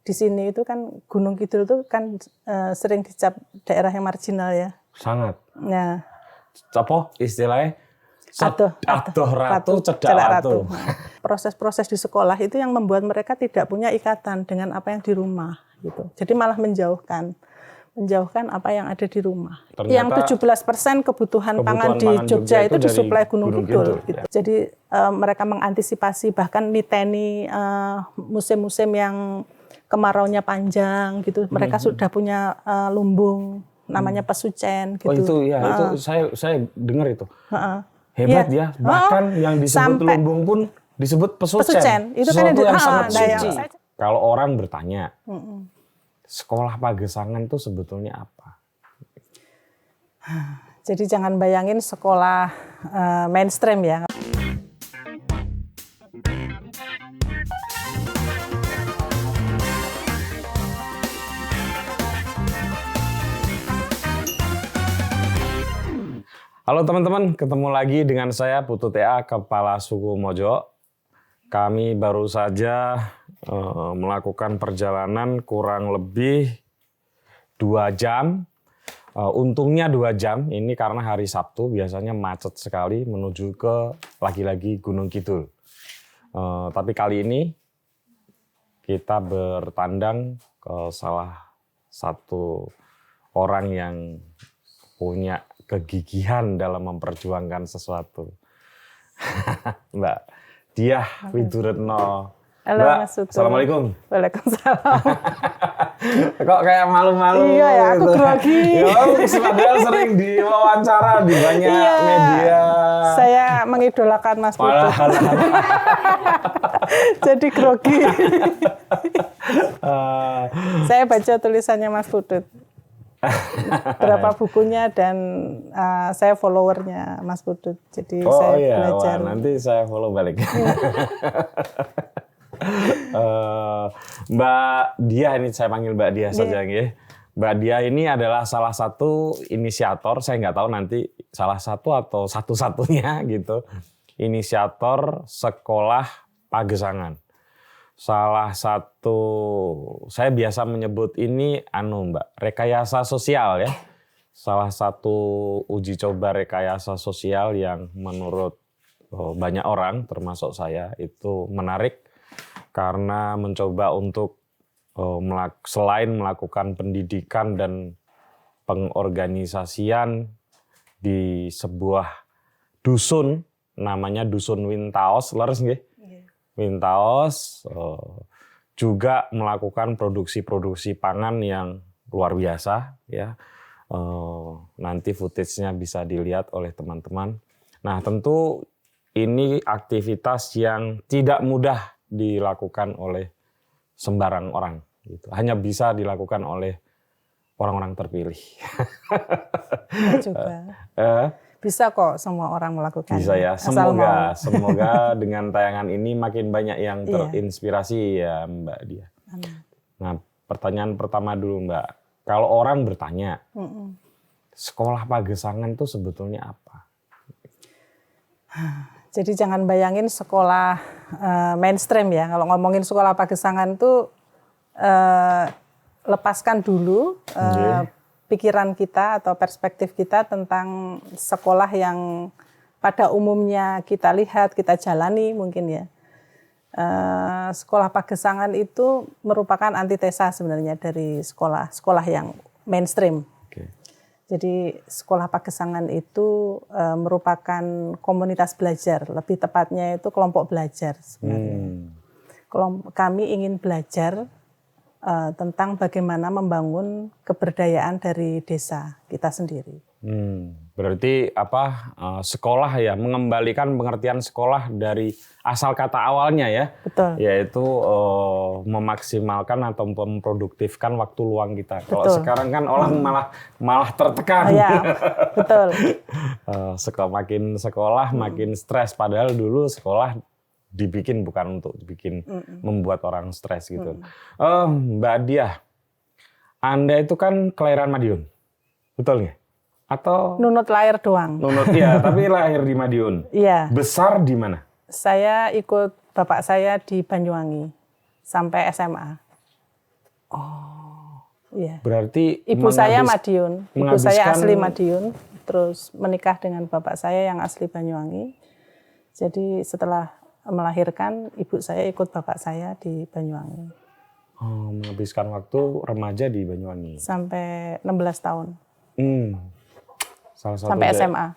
di sini itu kan Gunung Kidul itu kan sering dicap daerah yang marginal ya. Sangat. Nah, Apa istilahnya? Adoh ratu, cedak ratu. Proses-proses di sekolah itu yang membuat mereka tidak punya ikatan dengan apa yang di rumah gitu. Jadi malah menjauhkan apa yang ada di rumah. Ternyata yang 17% kebutuhan pangan di Jogja itu disuplai Gunung Kidul. Gitu. Jadi mereka mengantisipasi bahkan niteni musim-musim yang kemaraunya panjang gitu. Mereka sudah punya lumbung namanya pesucen gitu. Oh itu ya, itu saya dengar itu. Hebat ya, bahkan yang disebut lumbung pun disebut pesucen. Itu sesuatu kan yang sangat suci. Kalau orang bertanya, sekolah Pagesangan itu sebetulnya apa? Jadi jangan bayangin sekolah mainstream ya. Halo teman-teman, ketemu lagi dengan saya Putu TA, Kepala Suku Mojo. Kami baru saja melakukan perjalanan kurang lebih 2 jam. Untungnya 2 jam, ini karena hari Sabtu biasanya macet sekali menuju ke lagi-lagi Gunung Kidul. Tapi kali ini kita bertandang ke salah satu orang yang punya kegigihan dalam memperjuangkan sesuatu. Mbak Diah Widuretno. Halo Mbak, Mas Putu. Assalamualaikum. Waalaikumsalam. Kok kayak malu-malu? Iya ya, aku grogi. Ya, padahal sering diwawancara di banyak media. Saya mengidolakan Mas Putu. Jadi grogi. Saya baca tulisannya Mas Putut. Berapa bukunya dan saya followernya Mas Putut. Jadi saya belajar. Wah, nanti saya follow balik. Mbak Diah, ini saya panggil Mbak Diah saja ya. Mbak Diah ini adalah salah satu inisiator, saya nggak tahu nanti salah satu atau satu-satunya gitu, inisiator sekolah Pagesangan. Salah satu, saya biasa menyebut ini Mbak, rekayasa sosial ya. Salah satu uji coba rekayasa sosial yang menurut banyak orang termasuk saya itu menarik karena mencoba untuk selain melakukan pendidikan dan pengorganisasian di sebuah dusun namanya Dusun Wintaos, leres nggih? Wintaos juga melakukan produksi pangan yang luar biasa ya. Nanti footage-nya bisa dilihat oleh teman-teman. Nah, tentu ini aktivitas yang tidak mudah dilakukan oleh sembarang orang gitu. Hanya bisa dilakukan oleh orang-orang terpilih. Juga. Bisa kok semua orang melakukan. Bisa ya, semoga dengan tayangan ini makin banyak yang terinspirasi ya Mbak Diah. Nah, pertanyaan pertama dulu Mbak, kalau orang bertanya, sekolah Pagesangan itu sebetulnya apa? Jadi jangan bayangin sekolah mainstream ya, kalau ngomongin sekolah Pagesangan itu lepaskan dulu pikiran kita atau perspektif kita tentang sekolah yang pada umumnya kita lihat, kita jalani mungkin ya. Sekolah Pagesangan itu merupakan antitesa sebenarnya dari sekolah yang mainstream. Jadi sekolah Pagesangan itu merupakan komunitas belajar, lebih tepatnya itu kelompok belajar sebenarnya. Kami ingin belajar tentang bagaimana membangun keberdayaan dari desa kita sendiri. Berarti sekolah ya, mengembalikan pengertian sekolah dari asal kata awalnya ya. Betul. Yaitu memaksimalkan atau memproduktifkan waktu luang kita. Kalau sekarang kan orang malah tertekan. Ya, betul. Makin sekolah makin stres, padahal dulu sekolah dibikin bukan untuk membuat orang stres gitu. Mbak Diah, Anda itu kan kelahiran Madiun, betul nggak? Atau nunut lahir doang? Nunut ya, tapi lahir di Madiun. Iya. Besar di mana? Saya ikut bapak saya di Banyuwangi sampai SMA. Iya. Berarti Ibu saya Madiun. Ibu saya asli menghabiskan- Madiun. Terus menikah dengan bapak saya yang asli Banyuwangi. Jadi setelah melahirkan, ibu saya ikut bapak saya di Banyuwangi. Menghabiskan waktu remaja di Banyuwangi. Sampai 16 tahun. Salah satu Sampai SMA.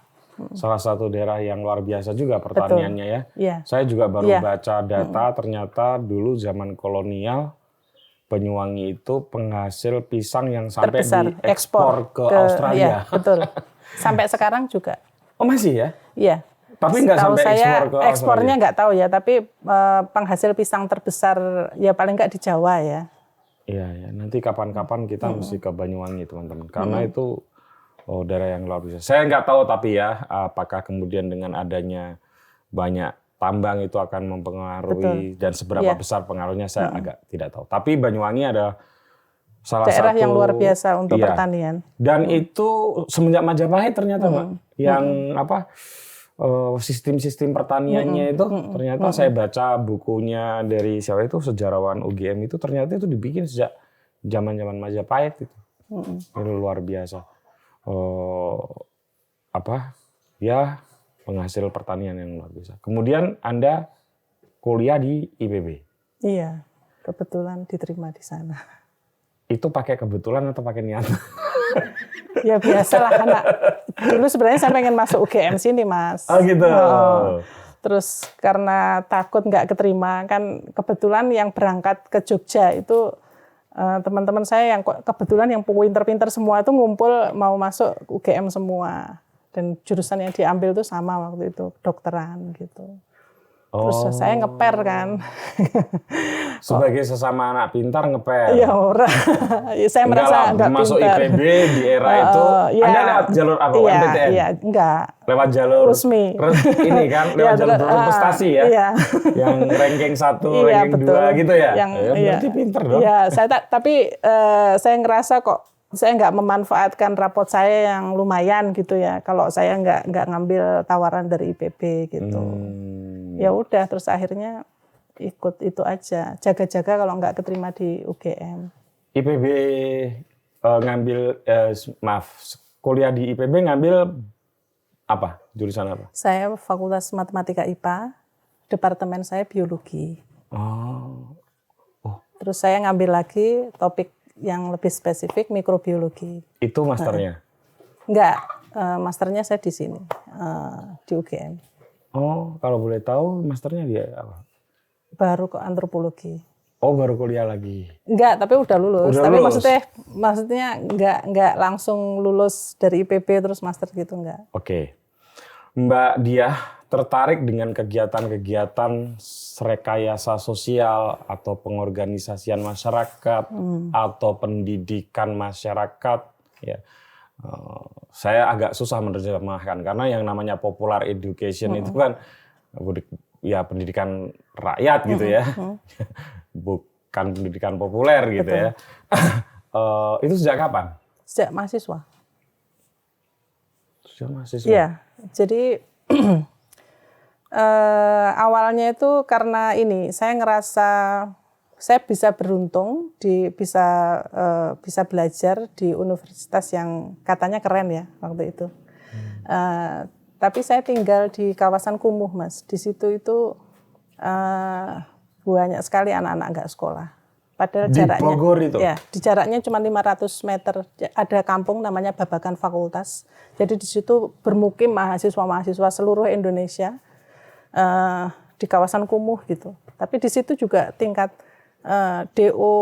Salah satu daerah yang luar biasa juga pertaniannya ya. Iya. Saya juga baru Iya. baca data, ternyata dulu zaman kolonial Banyuwangi itu penghasil pisang yang sampai Terbesar diekspor ke Australia. Iya, betul. Sampai sekarang juga. Oh masih ya? Iya. Tapi nggak Setahu sampai saya, ekspor ke Australia? ekspornya nggak tahu ya, tapi penghasil pisang terbesar ya paling nggak di Jawa ya. Iya, ya. Nanti kapan-kapan kita mesti ke Banyuwangi teman-teman. Karena itu daerah yang luar biasa. Saya nggak tahu tapi ya, apakah kemudian dengan adanya banyak tambang itu akan mempengaruhi dan seberapa besar pengaruhnya saya agak tidak tahu. Tapi Banyuwangi ada salah daerah satu yang luar biasa untuk pertanian. Dan itu semenjak Majapahit ternyata, Mbak, yang sistem-sistem pertaniannya itu ternyata saya baca bukunya dari siapa itu sejarawan UGM itu ternyata itu dibikin sejak zaman-zaman Majapahit itu. Itu luar biasa. Ya penghasil pertanian yang luar biasa. Kemudian Anda kuliah di IPB. Iya, kebetulan diterima di sana. Itu pakai kebetulan atau pakai niat? Ya biasalah, karena dulu sebenarnya saya pengen masuk UGM sini, Mas. Oh gitu. Terus karena takut nggak keterima, kan kebetulan yang berangkat ke Jogja itu teman-teman saya yang kebetulan yang pinter-pinter semua itu ngumpul mau masuk UGM semua. Dan jurusan yang diambil itu sama waktu itu, kedokteran gitu. Terus saya ngeper kan. Sebagai sesama anak pintar ngeper. Iya, ora. Ya, saya merasa enggak masuk pintar. IPB di era itu. Ya, Anda lewat jalur apa? MPTN? Iya, enggak. Lewat jalur resmi. Ini kan, lewat jalur berprestasi ya. Iya. Yang ranking 1, iya, ranking 2 gitu ya. Berarti pintar dong. Iya, tapi saya ngerasa kok saya nggak memanfaatkan rapot saya yang lumayan gitu ya. Kalau saya nggak ngambil tawaran dari IPB gitu. Ya udah, terus akhirnya ikut itu aja. Jaga-jaga kalau nggak keterima di UGM. IPB kuliah di IPB ngambil apa? Jurusan apa? Saya Fakultas Matematika IPA, departemen saya biologi. Terus saya ngambil lagi topik yang lebih spesifik mikrobiologi. Itu masternya? Enggak, masternya saya di sini, di UGM. Oh, kalau boleh tahu masternya dia apa? Baru ke antropologi. Oh, baru kuliah lagi. Enggak, tapi udah lulus. Udah tapi lulus. maksudnya enggak langsung lulus dari IPB terus master gitu, enggak. Oke. Mbak Diah tertarik dengan kegiatan-kegiatan rekayasa sosial atau pengorganisasian masyarakat atau pendidikan masyarakat ya. Saya agak susah menerjemahkan karena yang namanya popular education itu kan ya pendidikan rakyat gitu ya. Bukan pendidikan populer gitu. Betul. Ya. Itu sejak kapan? Sejak mahasiswa. Sejak mahasiswa. Iya. Jadi awalnya itu karena ini saya ngerasa saya bisa beruntung bisa belajar di universitas yang katanya keren ya waktu itu. Tapi saya tinggal di kawasan kumuh, Mas. Di situ itu banyak sekali anak-anak nggak sekolah. Padahal di jaraknya Bogor itu? Ya, di jaraknya cuma 500 meter. Ada kampung namanya Babakan Fakultas. Jadi di situ bermukim mahasiswa-mahasiswa seluruh Indonesia di kawasan kumuh gitu. Tapi di situ juga tingkat DO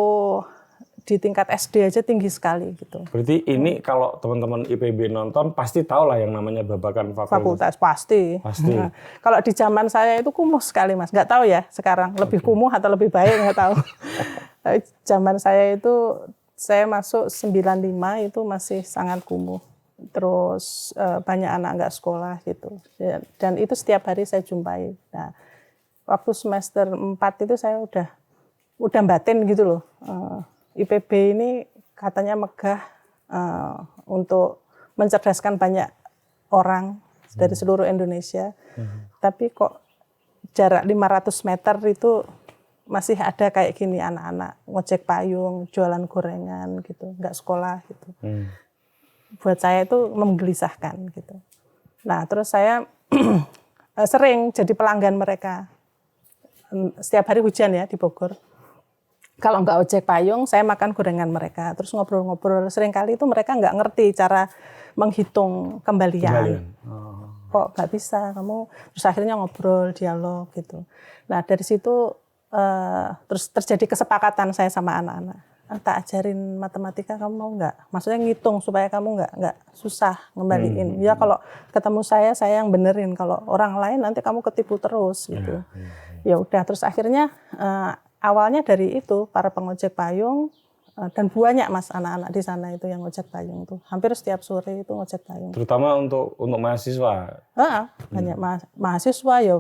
di tingkat SD aja tinggi sekali gitu. Berarti ini kalau teman-teman IPB nonton pasti tahu lah yang namanya Babakan Fakultas. Pasti. Nah, kalau di zaman saya itu kumuh sekali, Mas. Nggak tahu ya sekarang lebih kumuh atau lebih baik nggak tahu. Tapi zaman saya itu saya masuk 95 itu masih sangat kumuh. Terus banyak anak nggak sekolah gitu. Dan itu setiap hari saya jumpai. Nah, waktu semester 4 itu saya udah batin gitu loh. IPB ini katanya megah untuk mencerdaskan banyak orang dari seluruh Indonesia. Tapi kok jarak 500 meter itu masih ada kayak gini anak-anak ngojek payung, jualan gorengan gitu, nggak sekolah gitu. Buat saya itu menggelisahkan gitu. Nah terus saya sering jadi pelanggan mereka. Setiap hari hujan ya di Bogor. Kalau nggak ojek payung, saya makan gorengan mereka. Terus ngobrol-ngobrol. Seringkali itu mereka nggak ngerti cara menghitung kembalian. Kok nggak bisa kamu? Terus akhirnya ngobrol, dialog gitu. Nah dari situ terus terjadi kesepakatan saya sama anak-anak. Tak ajarin matematika, kamu mau nggak? Maksudnya ngitung supaya kamu nggak susah ngembaliin. Ya kalau ketemu saya yang benerin. Kalau orang lain nanti kamu ketipu terus gitu. Ya udah. Terus akhirnya awalnya dari itu para pengojek payung dan banyak mas anak-anak di sana itu yang ngojek payung tuh hampir setiap sore itu ngojek payung. Terutama untuk mahasiswa. Banyak mahasiswa ya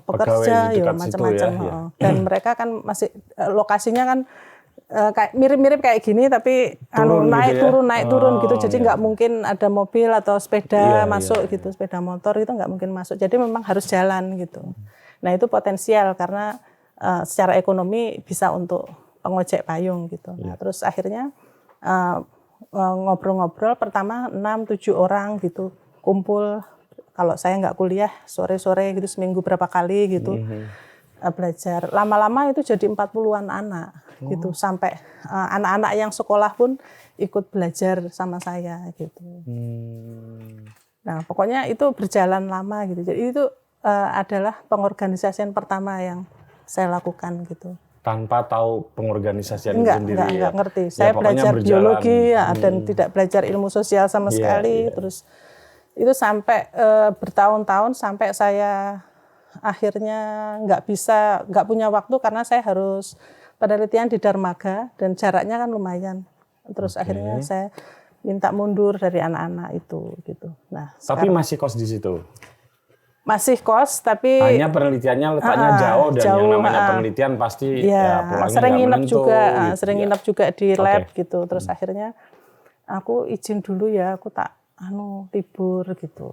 pekerja ya macam-macam. Ya. Dan mereka kan masih lokasinya kan kayak mirip-mirip kayak gini tapi naik turun gitu. Jadi nggak mungkin ada mobil atau sepeda masuk gitu, sepeda motor itu nggak mungkin masuk. Jadi memang harus jalan gitu. Nah itu potensial karena secara ekonomi bisa untuk pengojek payung gitu. Nah, terus akhirnya ngobrol-ngobrol pertama 6-7 orang gitu kumpul. Kalau saya nggak kuliah sore-sore gitu seminggu berapa kali gitu belajar. Lama-lama itu jadi 40-an anak gitu sampai anak-anak yang sekolah pun ikut belajar sama saya gitu. Nah pokoknya itu berjalan lama gitu. Jadi itu adalah pengorganisasian pertama yang saya lakukan gitu. Tanpa tahu pengorganisasian sendiri. Enggak ngerti. Saya belajar biologi dan tidak belajar ilmu sosial sama sekali. Terus itu sampai bertahun-tahun sampai saya akhirnya nggak punya waktu karena saya harus penelitian di Darmaga dan jaraknya kan lumayan. Terus akhirnya saya minta mundur dari anak-anak itu gitu. Nah, tapi masih kos di situ. Masih kos tapi hanya penelitiannya letaknya jauh dan yang namanya penelitian pasti pulangnya sering nginep juga gitu. Sering nginep juga di lab gitu. Terus akhirnya aku izin dulu ya, aku tak libur gitu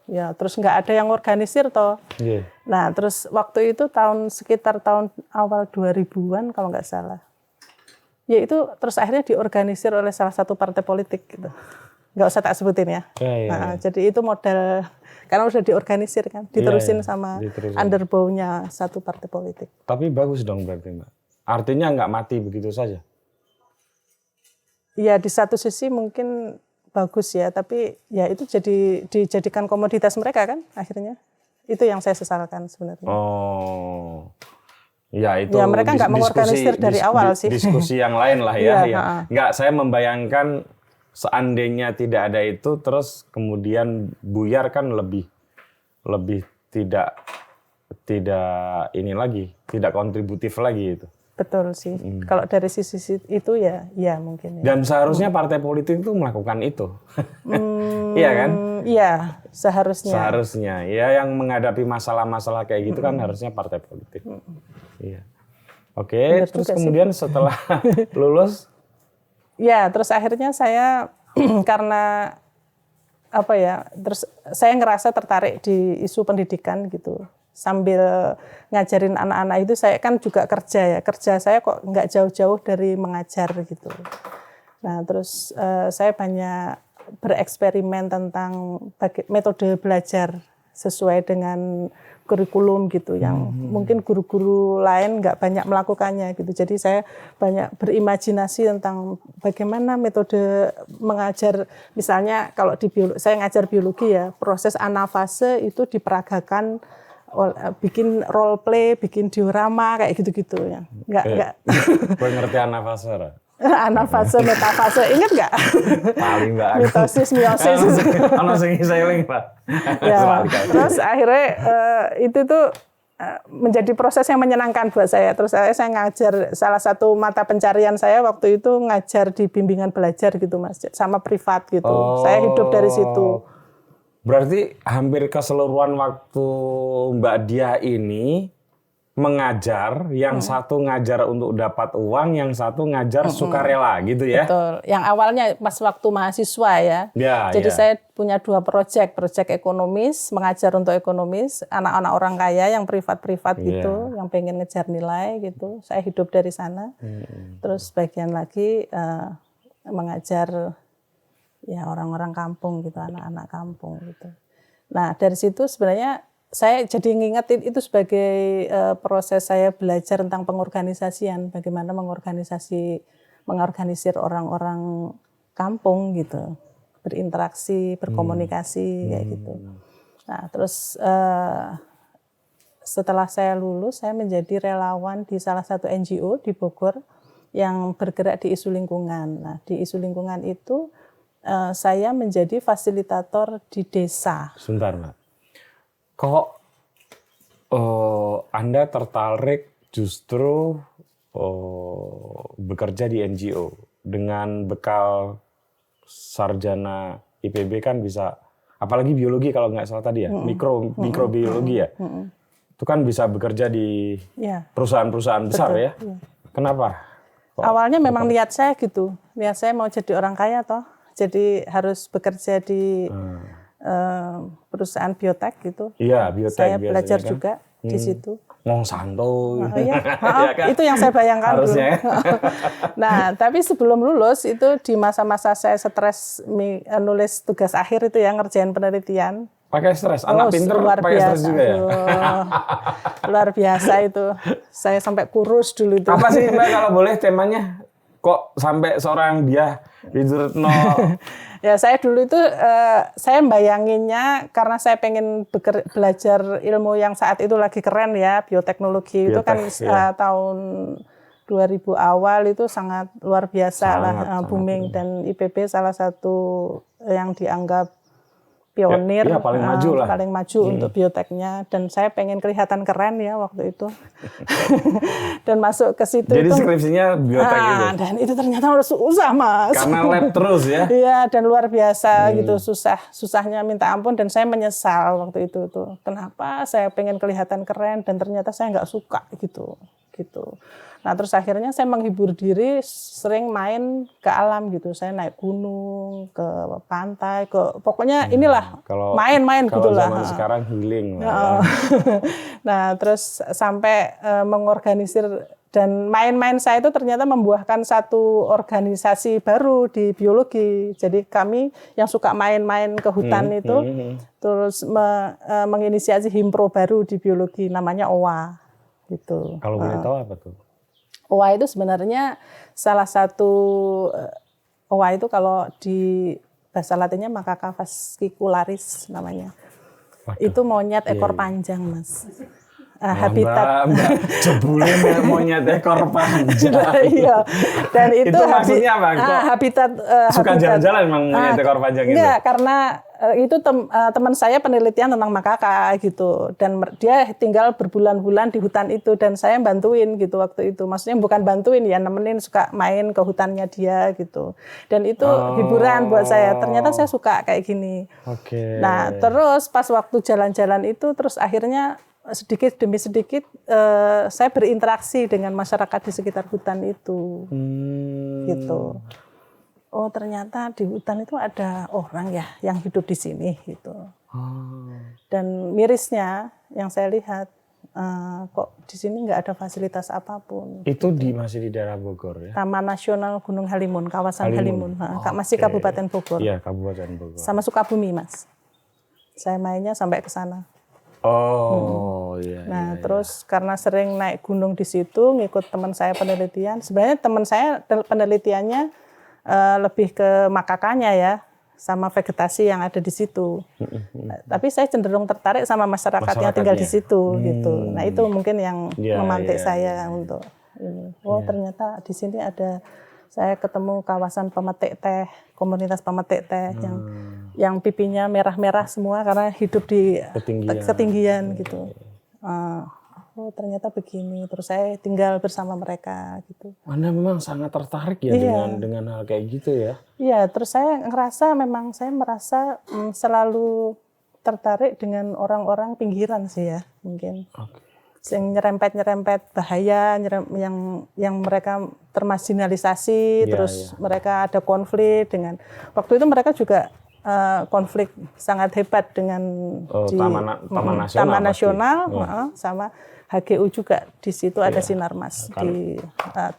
ya. Terus nggak ada yang organisir toh. Nah terus waktu itu sekitar tahun awal 2000-an kalau nggak salah ya, itu terus akhirnya diorganisir oleh salah satu partai politik gitu. Nggak usah tak sebutin ya. Jadi itu modal karena udah diorganisir kan, diterusin sama underbow-nya satu partai politik. Tapi bagus dong berarti Mbak. Artinya nggak mati begitu saja. Ya di satu sisi mungkin bagus ya, tapi ya itu dijadikan komoditas mereka kan akhirnya. Itu yang saya sesalkan sebenarnya. Ya itu. Ya mereka nggak mengorganisir dari awal sih. Diskusi yang lain lah ya. Nggak, saya membayangkan seandainya tidak ada itu terus kemudian buyar kan lebih tidak ini lagi, tidak kontributif lagi itu. Betul sih. Kalau dari sisi itu ya mungkin. Dan seharusnya partai politik itu melakukan itu. Iya kan? Iya, seharusnya. Seharusnya. Ya yang menghadapi masalah-masalah kayak gitu kan harusnya partai politik. Iya. Oke, terus kemudian setelah lulus ya, terus akhirnya saya karena terus saya ngerasa tertarik di isu pendidikan gitu. Sambil ngajarin anak-anak itu saya kan juga kerja ya. Kerja saya kok nggak jauh-jauh dari mengajar gitu. Nah, terus saya banyak bereksperimen tentang metode belajar sesuai dengan kurikulum gitu yang mungkin guru-guru lain nggak banyak melakukannya gitu. Jadi saya banyak berimajinasi tentang bagaimana metode mengajar. Misalnya kalau di saya ngajar biologi ya, proses anafase itu diperagakan, bikin role play, bikin diorama kayak gitu-gitu ya. Nggak. Gue ngerti anafase. Anafase, metafase, ingat nggak? Paling Mbak. Mitosis, meiosis. Ono sing sailing Pak. Ya, terus akhirnya itu tuh menjadi proses yang menyenangkan buat saya. Terus saya ngajar, salah satu mata pencarian saya waktu itu ngajar di bimbingan belajar gitu Mas, sama privat gitu. Saya hidup dari situ. Berarti hampir keseluruhan waktu Mbak Dia ini mengajar, yang satu ngajar untuk dapat uang, yang satu ngajar sukarela gitu ya. Betul. Yang awalnya pas waktu mahasiswa ya. Jadi saya punya 2 proyek ekonomis, mengajar untuk ekonomis, anak-anak orang kaya yang privat-privat gitu, yang pengen ngejar nilai gitu. Saya hidup dari sana. Terus bagian lagi mengajar ya orang-orang kampung gitu, anak-anak kampung gitu. Nah, dari situ sebenarnya saya jadi ngingetin itu sebagai proses saya belajar tentang pengorganisasian, bagaimana mengorganisir orang-orang kampung gitu, berinteraksi, berkomunikasi kayak gitu. Nah, terus setelah saya lulus, saya menjadi relawan di salah satu NGO di Bogor yang bergerak di isu lingkungan. Nah, di isu lingkungan itu saya menjadi fasilitator di desa. Sebentar, Mbak. Kok Anda tertarik justru bekerja di NGO dengan bekal sarjana IPB kan bisa, apalagi biologi kalau nggak salah tadi ya, mikrobiologi ya, itu kan bisa bekerja di perusahaan-perusahaan besar. Betul, ya. Kenapa? Awalnya memang niat saya gitu, niat saya mau jadi orang kaya toh, jadi harus bekerja di perusahaan biotek gitu. Iya, biotek. Saya belajar kan juga di situ. Monsanto. Kan? Itu yang saya bayangkan dulu. Nah, tapi sebelum lulus itu di masa-masa saya stres nulis tugas akhir itu ya, ngerjain penelitian. Pakai stres, anak pinter pakai stres juga ya? Luar biasa itu. Saya sampai kurus dulu itu. Apa sih Mbak kalau boleh temanya? Kok sampai seorang Diah Widiretno? Ya saya dulu itu saya bayanginnya karena saya pengen belajar ilmu yang saat itu lagi keren ya, bioteknologi itu kan tahun 2000 awal itu sangat luar biasa booming dan IPB salah satu yang dianggap pionir, paling maju untuk bioteknya, dan saya pengen kelihatan keren ya waktu itu. Dan masuk ke situ. Jadi skripsinya biotek itu. Dan itu ternyata harus susah, Mas. Karena lab terus ya. Iya, dan luar biasa gitu, susahnya minta ampun, dan saya menyesal waktu itu tuh. Kenapa saya pengen kelihatan keren dan ternyata saya nggak suka gitu. Nah, terus akhirnya saya menghibur diri, sering main ke alam gitu. Saya naik gunung, ke pantai, pokoknya inilah main-main gitu lah. Kalau zaman sekarang healing lah. Ya. Nah, terus sampai mengorganisir, dan main-main saya itu ternyata membuahkan satu organisasi baru di biologi. Jadi kami yang suka main-main ke hutan itu, terus menginisiasi himpro baru di biologi, namanya OWA. Gitu. Kalau boleh tahu apa tuh? OWA itu sebenarnya salah satu, OWA itu kalau di bahasa Latinnya Macaca fascicularis namanya. Waduh. Itu monyet ekor panjang, Mas. Habitat. Mbak jebule monyet ekor panjang. Iya. Dan itu maksudnya apa? Habitat suka jalan-jalan memang monyet ekor panjang itu. Enggak, karena itu teman saya penelitian tentang makaka gitu, dan dia tinggal berbulan-bulan di hutan itu, dan saya bantuin gitu waktu itu. Maksudnya bukan bantuin ya, nemenin, suka main ke hutannya dia gitu. Dan itu hiburan buat saya. Ternyata saya suka kayak gini. Nah, terus pas waktu jalan-jalan itu, terus akhirnya sedikit demi sedikit saya berinteraksi dengan masyarakat di sekitar hutan itu. Gitu. Oh, ternyata di hutan itu ada orang ya yang hidup di sini gitu. Dan mirisnya yang saya lihat, kok di sini nggak ada fasilitas apapun. Itu masih di daerah Bogor ya? Taman Nasional Gunung Halimun, kawasan Halimun. Masih Kabupaten Bogor. Iya, Kabupaten Bogor. Sama Sukabumi, Mas. Saya mainnya sampai ke sana. Iya. Nah, terus karena sering naik gunung di situ, ngikut teman saya penelitian. Sebenarnya teman saya penelitiannya lebih ke makakanya ya, sama vegetasi yang ada di situ. Tapi saya cenderung tertarik sama masyarakat yang tinggal di situ gitu. Nah, itu mungkin yang memantik saya untuk ini. Ternyata di sini ada, saya ketemu kawasan pemetik teh, komunitas pemetik teh yang pipinya merah-merah semua karena hidup di ketinggian gitu. Ternyata begini, terus saya tinggal bersama mereka gitu. Anda memang sangat tertarik ya dengan hal kayak gitu ya? Iya, terus saya merasa selalu tertarik dengan orang-orang pinggiran sih ya mungkin. yang nyerempet bahaya, yang mereka termarginalisasi, terus mereka ada konflik dengan, waktu itu mereka juga konflik sangat hebat dengan Taman Nasional sama HGU juga, di situ ada Sinarmas di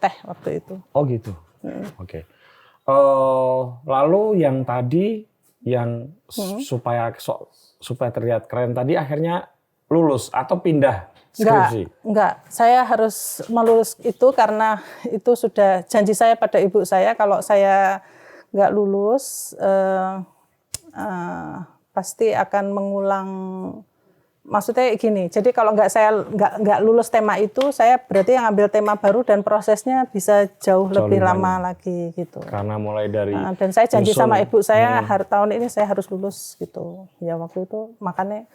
teh waktu itu. Oh gitu. Oke. Lalu yang tadi yang supaya terlihat keren tadi akhirnya lulus atau pindah skripsi? Enggak. Saya harus melulus itu karena itu sudah janji saya pada ibu saya, kalau saya enggak lulus pasti akan mengulang. Maksudnya gini, jadi kalau enggak lulus tema itu, saya berarti yang ambil tema baru dan prosesnya bisa jauh lebih lama lagi gitu. Karena mulai dari dan saya janji sama ibu saya tahun ini saya harus lulus gitu. Ya waktu itu makanya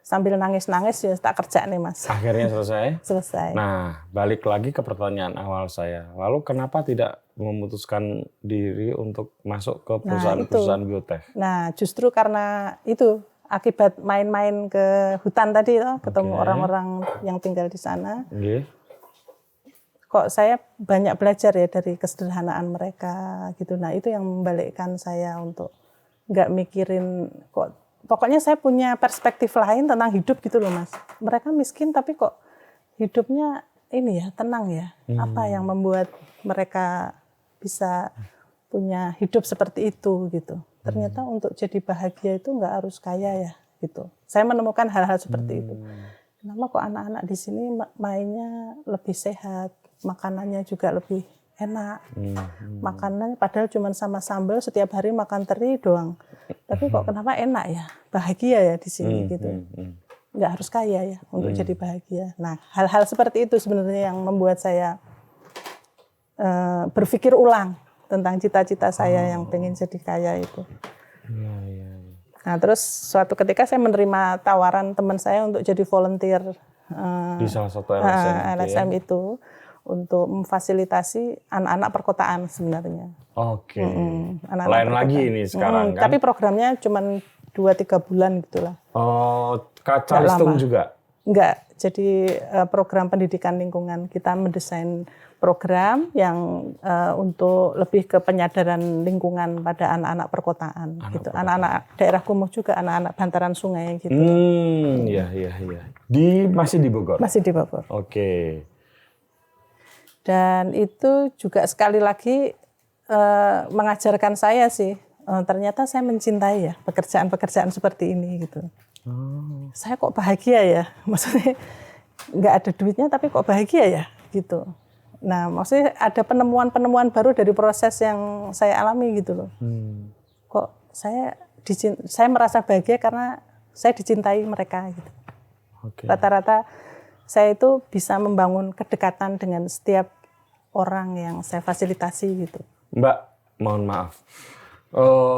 sambil nangis-nangis ya tak kerja nih Mas. Akhirnya selesai? Selesai. Nah, balik lagi ke pertanyaan awal saya. Lalu kenapa tidak memutuskan diri untuk masuk ke perusahaan biotek? Nah, justru karena itu, akibat main-main ke hutan tadi, ketemu orang-orang yang tinggal di sana. Kok saya banyak belajar ya dari kesederhanaan mereka gitu. Nah, itu yang membalikkan saya untuk nggak mikirin kok. Pokoknya saya punya perspektif lain tentang hidup gitu loh Mas. Mereka miskin tapi kok hidupnya ini ya, tenang ya. Apa yang membuat mereka bisa punya hidup seperti itu gitu. Ternyata untuk jadi bahagia itu nggak harus kaya ya gitu. Saya menemukan hal-hal seperti itu. Kenapa kok anak-anak di sini mainnya lebih sehat, makanannya juga lebih enak. Makanannya padahal cuma sama sambal, setiap hari makan teri doang. Tapi kok kenapa enak ya, bahagia ya di sini gitu. Nggak harus kaya ya untuk jadi bahagia. Nah, hal-hal seperti itu sebenarnya yang membuat saya berpikir ulang tentang cita-cita saya yang pengen jadi kaya itu. Nah, terus suatu ketika saya menerima tawaran teman saya untuk jadi volunteer di salah satu LSM itu untuk memfasilitasi anak-anak perkotaan sebenarnya. Oke. Lain lagi ini sekarang kan? Tapi programnya cuma 2-3 bulan gitulah. Oh, Calistung juga? Enggak. Jadi program pendidikan lingkungan, kita mendesain program yang untuk lebih ke penyadaran lingkungan pada anak-anak perkotaan gitu. Anak-anak daerah kumuh juga, anak-anak bantaran sungai gitu. Iya. Masih di Bogor? Masih di Bogor. Oke. Dan itu juga sekali lagi mengajarkan saya sih, ternyata saya mencintai ya pekerjaan-pekerjaan seperti ini gitu. Saya kok bahagia ya, maksudnya nggak ada duitnya tapi kok bahagia ya gitu. Nah, maksudnya ada penemuan-penemuan baru dari proses yang saya alami gitu loh. Kok saya merasa bahagia karena saya dicintai mereka gitu. Rata-rata saya itu bisa membangun kedekatan dengan setiap orang yang saya fasilitasi gitu. Mbak, mohon maaf.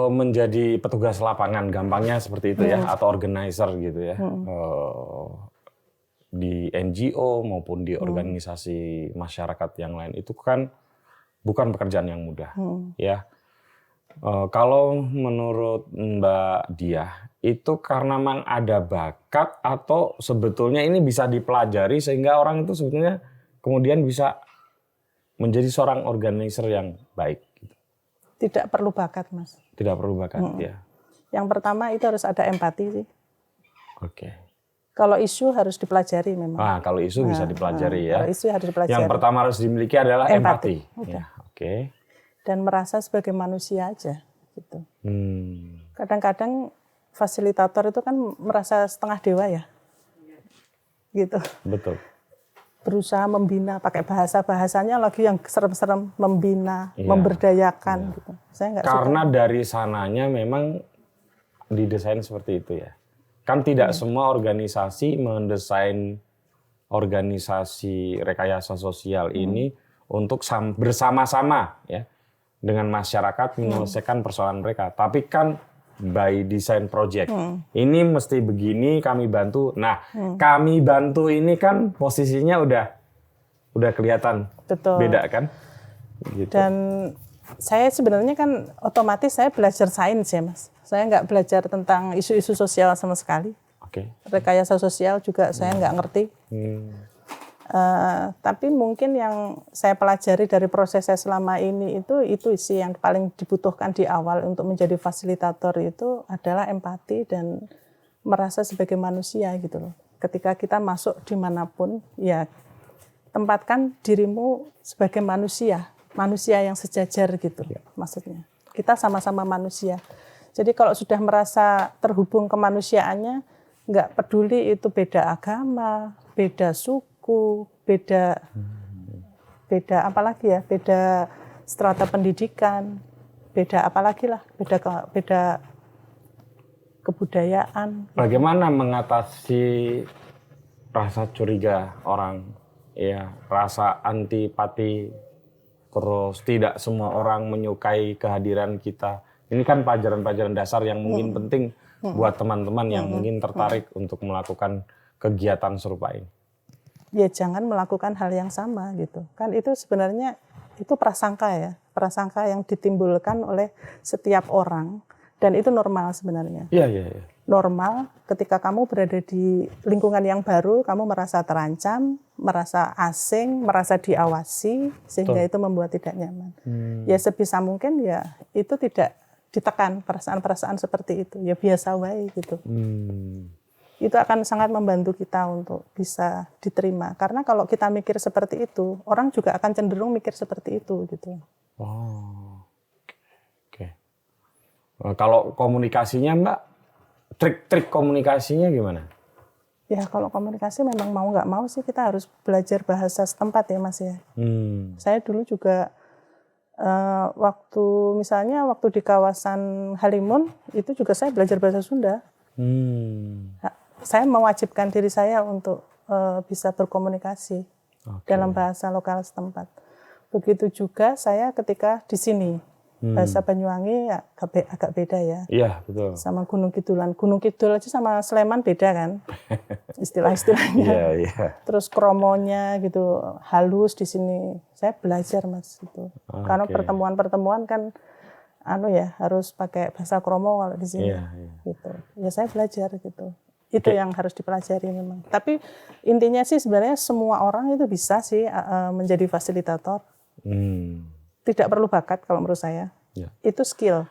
Menjadi petugas lapangan, gampangnya seperti itu ya, atau organizer gitu ya. Di NGO maupun di organisasi masyarakat yang lain itu kan bukan pekerjaan yang mudah. Ya. Kalau menurut Mbak Diah, itu karena memang ada bakat atau sebetulnya ini bisa dipelajari sehingga orang itu sebetulnya kemudian bisa menjadi seorang organizer yang baik? Tidak perlu bakat, Mas. Tidak perlu bakat, ya. Yang pertama itu harus ada empati sih. Oke. Kalau isu harus dipelajari memang. Kalau isu bisa dipelajari ya. Kalau isu harus dipelajari. Yang pertama harus dimiliki adalah empati. Ya, oke. Dan merasa sebagai manusia aja gitu. Kadang-kadang fasilitator itu kan merasa setengah dewa ya. Gitu. Betul. Berusaha membina, pakai bahasanya lagi yang serem-serem, membina, memberdayakan gitu. Saya nggak suka. Karena dari sananya memang didesain seperti itu ya. Kan tidak semua organisasi mendesain organisasi rekayasa sosial ini untuk bersama-sama ya dengan masyarakat menyelesaikan persoalan mereka. Tapi kan by design project. Ini mesti begini, kami bantu. Nah, kami bantu ini kan posisinya udah kelihatan. Betul. Beda kan? Gitu. Dan saya sebenarnya kan otomatis saya belajar sains ya, Mas. Saya nggak belajar tentang isu-isu sosial sama sekali. Oke. Rekayasa sosial juga saya nggak ngerti. Tapi mungkin yang saya pelajari dari proses saya selama ini itu sih yang paling dibutuhkan di awal untuk menjadi fasilitator itu adalah empati dan merasa sebagai manusia gitu loh. Ketika kita masuk dimanapun, ya tempatkan dirimu sebagai manusia yang sejajar gitu maksudnya. Kita sama-sama manusia. Jadi kalau sudah merasa terhubung kemanusiaannya, nggak peduli itu beda agama, beda suku, beda apalagi ya, beda strata pendidikan, beda apalagi lah, beda kebudayaan. Bagaimana mengatasi rasa curiga orang, ya, rasa antipati, terus tidak semua orang menyukai kehadiran kita. Ini kan pelajaran-pelajaran dasar yang mungkin penting buat teman-teman yang mungkin tertarik untuk melakukan kegiatan serupa ini. Ya jangan melakukan hal yang sama gitu. Kan itu sebenarnya itu prasangka ya. Prasangka yang ditimbulkan oleh setiap orang. Dan itu normal sebenarnya. Iya. Normal ketika kamu berada di lingkungan yang baru, kamu merasa terancam, merasa asing, merasa diawasi, sehingga itu membuat tidak nyaman. Ya sebisa mungkin ya itu tidak ditekan perasaan-perasaan seperti itu. Ya biasa wae gitu. Itu akan sangat membantu kita untuk bisa diterima. Karena kalau kita mikir seperti itu, orang juga akan cenderung mikir seperti itu gitu. Oh, oke. Kalau komunikasinya Mbak, trik-trik komunikasinya gimana? Ya kalau komunikasi memang mau nggak mau sih kita harus belajar bahasa setempat ya Mas ya. Saya dulu juga waktu di kawasan Halimun itu juga saya belajar bahasa Sunda. Saya mewajibkan diri saya untuk bisa berkomunikasi dalam bahasa lokal setempat. Begitu juga saya ketika di sini. Bahasa Banyuwangi ya agak beda ya. Iya, betul. Sama Gunung Kidulan. Gunung Kidul aja sama Sleman beda kan. Istilah-istilahnya. Iya. Terus kromonya gitu halus di sini. Saya belajar Mas gitu. Karena pertemuan-pertemuan kan harus pakai bahasa kromo kalau di sini. Iya. Gitu. Ya saya belajar gitu. Itu yang harus dipelajari memang. Tapi intinya sih sebenarnya semua orang itu bisa sih menjadi fasilitator. Tidak perlu bakat kalau menurut saya. Ya. Itu skill.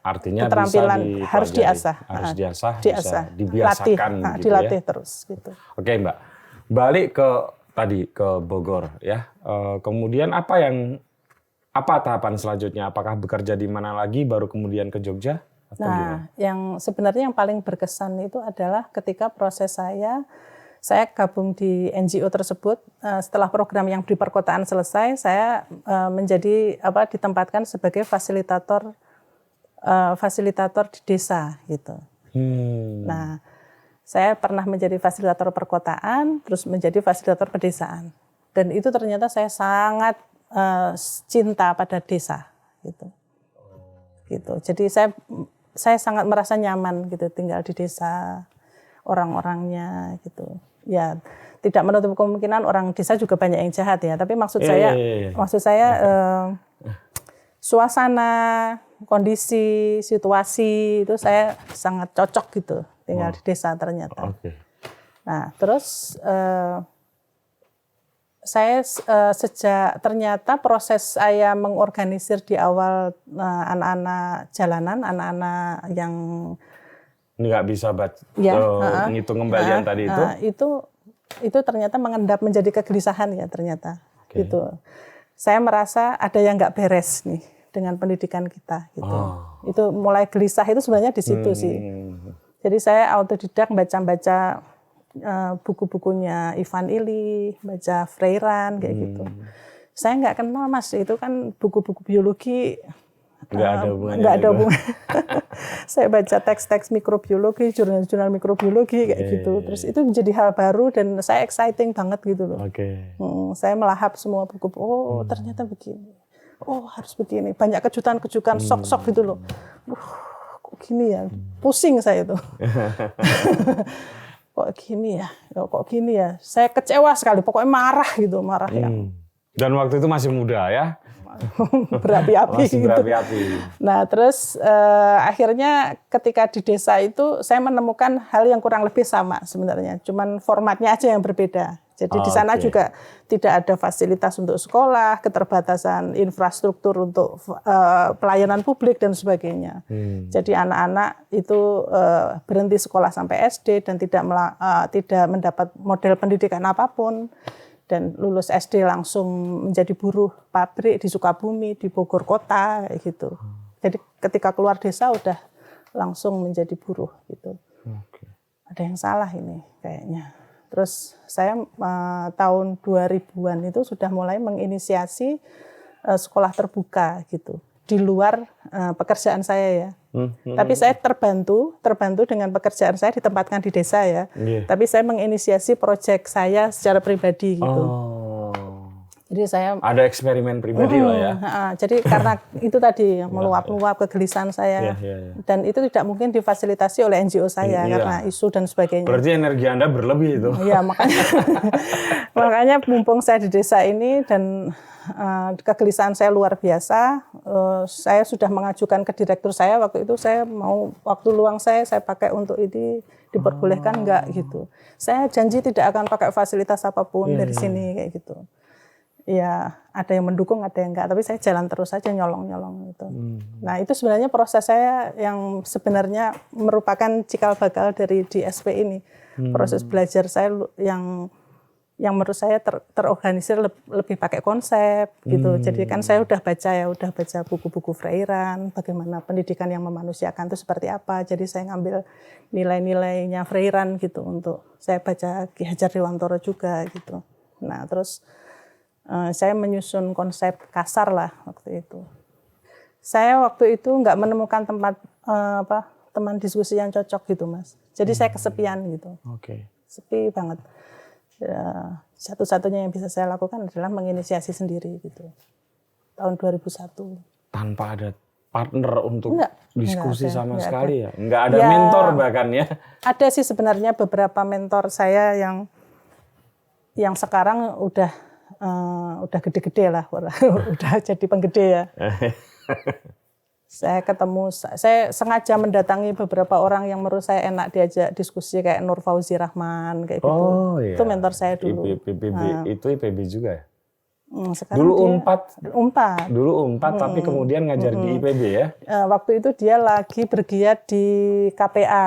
Artinya keterampilan harus diasah. Harus diasah. Dibiasakan gitu dilatih terus gitu. Oke, Mbak. Balik ke Bogor ya. Kemudian apa tahapan selanjutnya? Apakah bekerja di mana lagi baru kemudian ke Jogja? Yang sebenarnya yang paling berkesan itu adalah ketika proses saya gabung di NGO tersebut. Setelah program yang di perkotaan selesai, saya ditempatkan sebagai fasilitator di desa gitu. Nah, saya pernah menjadi fasilitator perkotaan, terus menjadi fasilitator pedesaan. Dan itu ternyata saya sangat cinta pada desa gitu. Jadi saya sangat merasa nyaman gitu tinggal di desa, orang-orangnya gitu. Ya, tidak menutup kemungkinan orang desa juga banyak yang jahat ya, tapi maksud saya suasana, kondisi, situasi itu saya sangat cocok gitu tinggal di desa ternyata. Nah, terus saya sejak ternyata proses saya mengorganisir di awal anak-anak jalanan, anak-anak yang nggak bisa ngitung kembalian tadi itu ternyata mengendap menjadi kegelisahan ya ternyata gitu. Saya merasa ada yang nggak beres nih dengan pendidikan kita gitu. Itu mulai gelisah itu sebenarnya di situ sih. Jadi saya autodidak baca buku-bukunya Ivan Illich, baca Freiran kayak gitu. Saya nggak kenal Mas, itu kan buku-buku biologi. Nggak ada hubungan. Saya baca teks-teks mikrobiologi, jurnal-jurnal mikrobiologi kayak gitu. Terus itu menjadi hal baru dan saya exciting banget gitu loh. Saya melahap semua buku. Oh ternyata begini. Oh harus begini. Banyak kejutan-kejutan, sok-sok gitu loh. Kok gini ya? Pusing saya tuh. Kok gini ya? Saya kecewa sekali. Pokoknya marah ya. Dan waktu itu masih muda ya? Berapi-api gitu. Nah terus akhirnya ketika di desa itu saya menemukan hal yang kurang lebih sama sebenarnya, cuman formatnya aja yang berbeda. Jadi di sana juga tidak ada fasilitas untuk sekolah, keterbatasan infrastruktur untuk pelayanan publik dan sebagainya. Jadi anak-anak itu berhenti sekolah sampai SD dan tidak mendapat model pendidikan apapun. Dan lulus SD langsung menjadi buruh pabrik di Sukabumi, di Bogor kota, kayak gitu. Jadi ketika keluar desa udah langsung menjadi buruh gitu. Ada yang salah ini kayaknya. Terus saya tahun 2000-an itu sudah mulai menginisiasi sekolah terbuka gitu. Di luar pekerjaan saya ya. Tapi saya terbantu dengan pekerjaan saya ditempatkan di desa ya. Tapi saya menginisiasi proyek saya secara pribadi gitu. Jadi saya ada eksperimen pribadi lah ya. Jadi karena itu tadi meluap-luap kegelisahan saya dan itu tidak mungkin difasilitasi oleh NGO saya karena isu dan sebagainya. Berarti energi Anda berlebih itu. Iya makanya mumpung saya di desa ini dan kegelisahan saya luar biasa, saya sudah mengajukan ke direktur saya waktu itu saya mau waktu luang saya pakai untuk ini diperbolehkan enggak gitu. Saya janji tidak akan pakai fasilitas apapun dari sini kayak gitu. Ya ada yang mendukung, ada yang enggak, tapi saya jalan terus saja nyolong-nyolong gitu. Nah itu sebenarnya proses saya yang sebenarnya merupakan cikal bakal dari DSP ini. Proses belajar saya yang menurut saya terorganisir lebih pakai konsep gitu. Jadi kan saya udah baca buku-buku Freiran, bagaimana pendidikan yang memanusiakan itu seperti apa. Jadi saya ngambil nilai-nilainya Freiran gitu untuk saya baca Ki Hajar Dewantara juga gitu. Nah terus saya menyusun konsep kasar lah waktu itu. Saya waktu itu nggak menemukan teman diskusi yang cocok gitu Mas. Jadi saya kesepian gitu. Sepi banget. Satu-satunya yang bisa saya lakukan adalah menginisiasi sendiri gitu. Tahun 2001. Tanpa ada partner untuk diskusi sama sekali ya? Nggak ada ya, mentor bahkan ya? Ada sih sebenarnya beberapa mentor saya yang sekarang udah gede-gede lah, udah jadi penggede ya. Saya sengaja mendatangi beberapa orang yang menurut saya enak diajak diskusi kayak Nur Fauzi Rahman kayak gitu. Itu mentor saya dulu. Itu IPB juga ya? Dulu Unpad. Dulu Unpad tapi kemudian ngajar di IPB ya? Waktu itu dia lagi bergiat di KPA.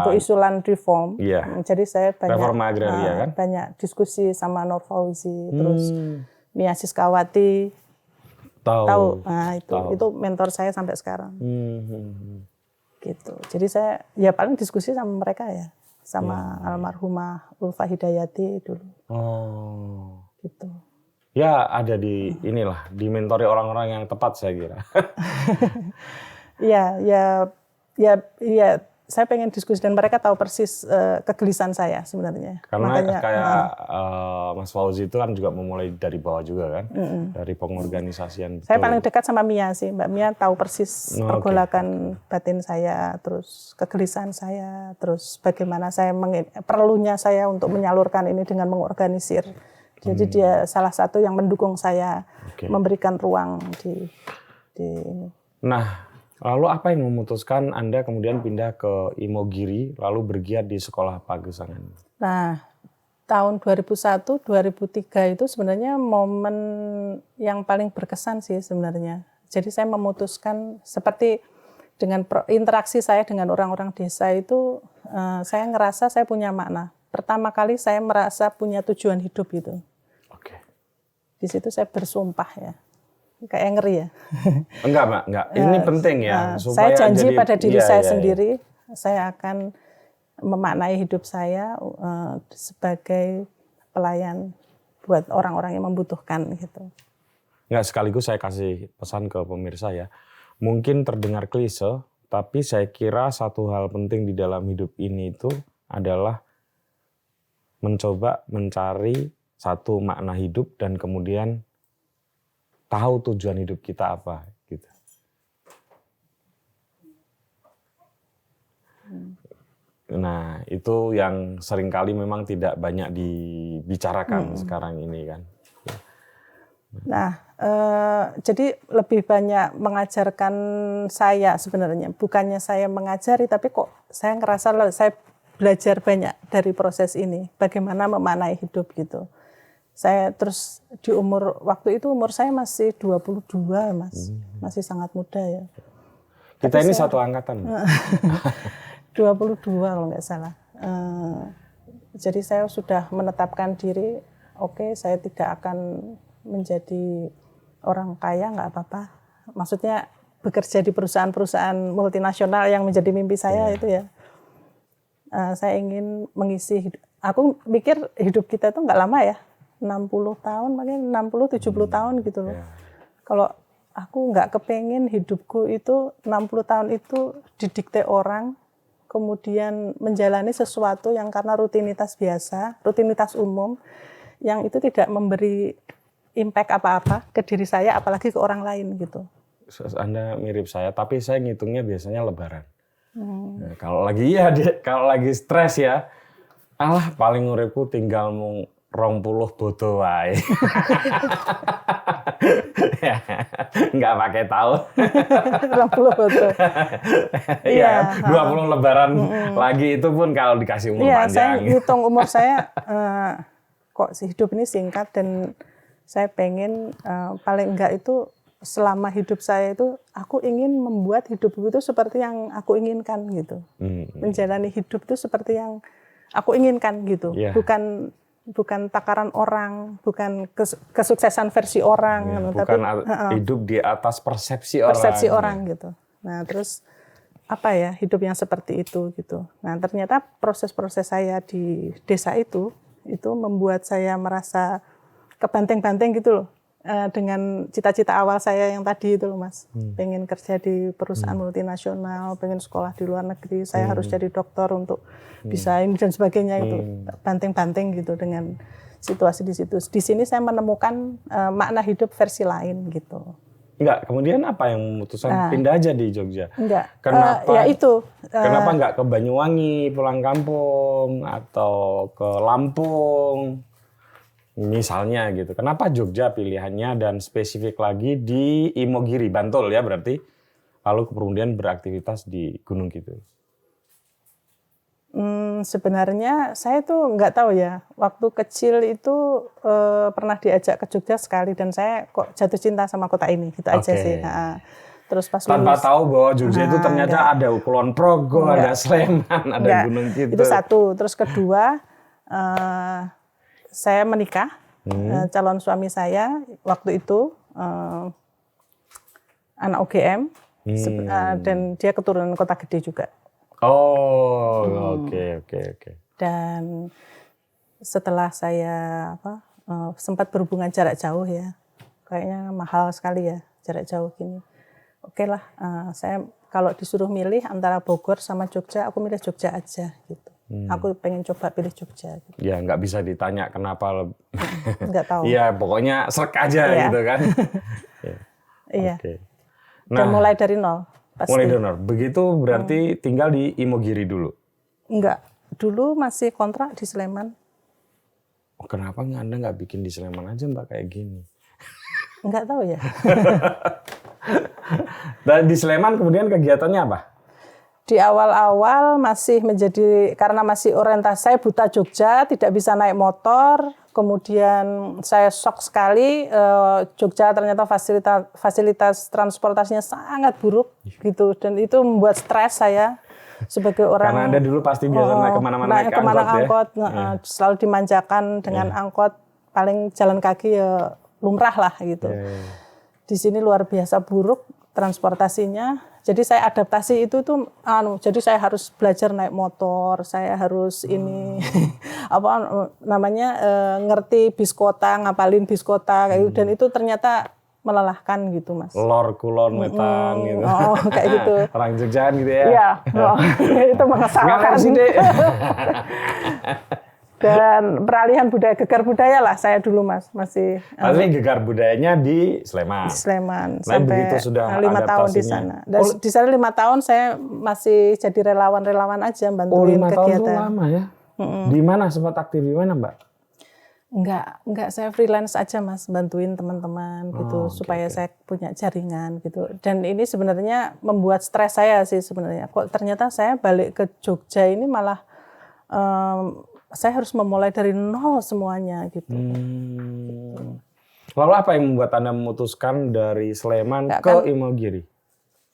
Untuk isu land reform. Jadi saya Reforma agraria kan? Banyak diskusi sama Nur Fauzi, terus Mia Siskawati. Tahu. Nah, itu mentor saya sampai sekarang. Gitu. Jadi saya ya paling diskusi sama mereka ya, sama almarhumah Ulfa Hidayati dulu. Gitu. Ya ada dimentori orang-orang yang tepat saya kira. Ya, saya pengen diskusi dan mereka tahu persis kegelisahan saya sebenarnya. Karena kayak Mas Fauzi itu kan juga memulai dari bawah juga kan, dari pengorganisasian. Saya paling dekat sama Mia sih, Mbak Mia tahu persis pergolakan batin saya, terus kegelisahan saya, terus bagaimana perlunya saya untuk menyalurkan ini dengan mengorganisir. Jadi dia salah satu yang mendukung saya memberikan ruang di ini. Nah, lalu apa yang memutuskan Anda kemudian pindah ke Imogiri lalu bergiat di sekolah pagesangan? Nah, tahun 2001, 2003 itu sebenarnya momen yang paling berkesan sih sebenarnya. Jadi saya memutuskan seperti dengan interaksi saya dengan orang-orang desa itu, saya ngerasa saya punya makna. Pertama kali saya merasa punya tujuan hidup gitu. Di situ saya bersumpah ya. Kayak ngeri ya. Enggak, Mbak, enggak. Ini penting ya. Saya janji pada diri saya sendiri, saya akan memaknai hidup saya sebagai pelayan buat orang-orang yang membutuhkan gitu. Enggak, sekaligus saya kasih pesan ke pemirsa ya. Mungkin terdengar klise, tapi saya kira satu hal penting di dalam hidup ini itu adalah mencoba mencari satu makna hidup dan kemudian tahu tujuan hidup kita apa gitu. Nah, itu yang seringkali memang tidak banyak dibicarakan sekarang ini kan. Nah, jadi lebih banyak mengajarkan saya sebenarnya. Bukannya saya mengajari, tapi kok saya ngerasa saya belajar banyak dari proses ini, bagaimana memaknai hidup gitu. Saya terus waktu itu umur saya masih 22 Mas, masih sangat muda ya. Kita ini satu angkatan. 22 kalau nggak salah. Jadi saya sudah menetapkan diri, oke, saya tidak akan menjadi orang kaya, nggak apa-apa. Maksudnya bekerja di perusahaan-perusahaan multinasional yang menjadi mimpi saya itu ya. Saya ingin mengisi hidup. Aku pikir hidup kita itu nggak lama ya, 60 tahun, mungkin 60-70 tahun gitu loh. Kalau aku nggak kepengen hidupku itu 60 tahun itu didikte orang, kemudian menjalani sesuatu yang karena rutinitas biasa, rutinitas umum, yang itu tidak memberi impact apa-apa ke diri saya, apalagi ke orang lain gitu. Anda mirip saya, tapi saya ngitungnya biasanya Lebaran. Nah, kalau lagi stres ya, alah paling uripku tinggal mung 20 bodo wae. Nggak pakai tahun. 20 bodo. Iya, 20 Lebaran lagi itu pun kalau dikasih umur panjang. Saya hitung umur saya, kok hidup ini singkat dan saya pengen paling enggak itu selama hidup saya itu aku ingin membuat hidupku itu seperti yang aku inginkan gitu. Menjalani hidup itu seperti yang aku inginkan gitu. Bukan takaran orang, bukan kesuksesan versi orang, bukan hidup di atas persepsi orang gitu. Nah, terus apa ya, hidup yang seperti itu gitu. Nah, ternyata proses-proses saya di desa itu membuat saya merasa kebanting-banting gitu loh. Dengan cita-cita awal saya yang tadi itu loh Mas, pengen kerja di perusahaan multinasional, pengen sekolah di luar negeri, saya harus jadi dokter untuk bisa ini dan sebagainya itu, banting-banting gitu dengan situasi di situ. Di sini saya menemukan makna hidup versi lain gitu. Enggak, kemudian apa yang memutuskan pindah aja di Jogja? Enggak, kenapa? Ya itu. Kenapa enggak ke Banyuwangi, pulang kampung, atau ke Lampung? Misalnya gitu. Kenapa Jogja pilihannya dan spesifik lagi di Imogiri, Bantul ya berarti. Lalu kemudian beraktivitas di Gunung Kidul. Sebenarnya saya tuh nggak tahu ya. Waktu kecil itu pernah diajak ke Jogja sekali dan saya kok jatuh cinta sama kota ini gitu aja sih. Terus pas tanpa tahu bahwa Jogja itu ternyata ada Kulon Progo, ada Sleman, ada Gunung Kidul. Itu satu. Terus kedua, saya menikah, calon suami saya waktu itu anak UGM dan dia keturunan Kota Gede juga. Oke. Dan setelah saya sempat berhubungan jarak jauh ya, kayaknya mahal sekali ya jarak jauh gini. Oke lah, saya kalau disuruh milih antara Bogor sama Jogja, aku milih Jogja aja gitu. Aku pengen coba pilih Jogja. Gitu. Ya nggak bisa ditanya kenapa. Nggak tahu. Iya pokoknya serk aja gitu kan. Iya. Dan mulai dari nol. Pasti. Mulai dari nol. Begitu berarti tinggal di Imogiri dulu? Enggak. Dulu masih kontrak di Sleman. Kenapa Anda nggak bikin di Sleman aja Mbak kayak gini? Nggak tahu ya. Dan di Sleman kemudian kegiatannya apa? Di awal-awal karena masih orientasi saya buta Jogja, tidak bisa naik motor, kemudian saya shock sekali, Jogja ternyata fasilitas transportasinya sangat buruk gitu, dan itu membuat stres saya sebagai orang. Karena Anda dulu pasti biasa naik kemana-mana naik angkot ya? Selalu dimanjakan dengan angkot, paling jalan kaki ya lumrah lah gitu. Di sini luar biasa buruk transportasinya. Jadi saya adaptasi itu tuh jadi saya harus belajar naik motor, saya harus ngerti bis kota, ngapalin bis kota kayak gitu, dan itu ternyata melelahkan gitu Mas. Lor kulon metan gitu. Kayak gitu. Orang Jogjaan gitu ya. Iya. Itu mengesalkan. Dan peralihan gegar budaya lah saya dulu Mas, masih. Tapi gegar budayanya di Sleman. Di Sleman. Sampai begitu sudah 5 tahun di sana. Dan di sana 5 tahun saya masih jadi relawan aja bantuin kegiatan. 5 tahun itu lama ya. Di mana sempat aktif di mana Mbak? Enggak, saya freelance aja Mas, bantuin teman-teman gitu supaya saya punya jaringan gitu. Dan ini sebenarnya membuat stres saya sih sebenarnya. Kok ternyata saya balik ke Jogja ini malah saya harus memulai dari nol semuanya gitu. Lalu apa yang membuat Anda memutuskan dari Sleman ke Imogiri?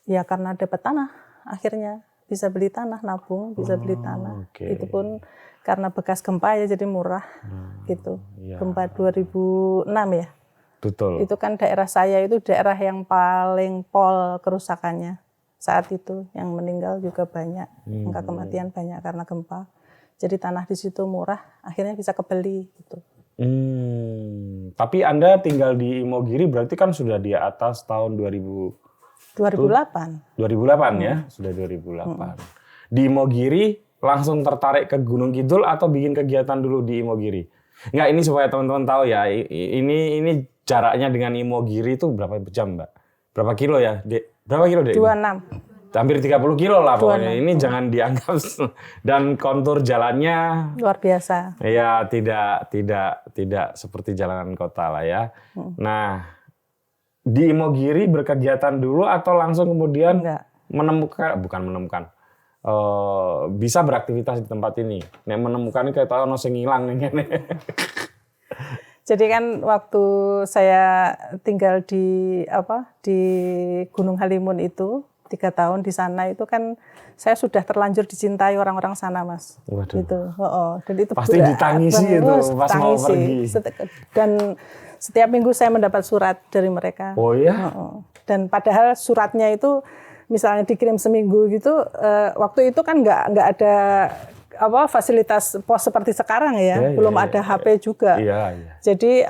Ya karena dapat tanah, akhirnya bisa beli tanah, nabung, bisa beli tanah. Itu pun karena bekas gempa ya jadi murah gitu. Gempa 2006 ya. Betul. Itu kan daerah saya itu daerah yang paling pol kerusakannya saat itu, yang meninggal juga banyak, angka kematian banyak karena gempa. Jadi tanah di situ murah, akhirnya bisa kebeli gitu. Tapi Anda tinggal di Imogiri berarti kan sudah di atas tahun 2008 ya, sudah 2008. Di Imogiri langsung tertarik ke Gunung Kidul atau bikin kegiatan dulu di Imogiri? Enggak, ini supaya teman-teman tahu ya, ini jaraknya dengan Imogiri itu berapa jam, Mbak? Berapa kilo ya, Dek? Berapa kilo, Dek? 26. Hampir 30 kilo lah pokoknya. Ini jangan dianggap. Dan kontur jalannya luar biasa. Ya, tidak seperti jalanan kota lah ya. Nah, di Imogiri berkegiatan dulu atau langsung kemudian menemukan bisa beraktivitas di tempat ini. Nek menemukan kayak tahu ono sing ilang nih. Jadi kan waktu saya tinggal di Gunung Halimun itu 3 tahun di sana itu kan saya sudah terlanjur dicintai orang-orang sana, Mas. Waduh. Gitu. Dan itu pasti ditangisi itu pas mau pergi. Dan setiap minggu saya mendapat surat dari mereka. Oh ya? Dan padahal suratnya itu misalnya dikirim seminggu gitu, waktu itu kan nggak ada fasilitas pos seperti sekarang ya, belum ada HP juga. Jadi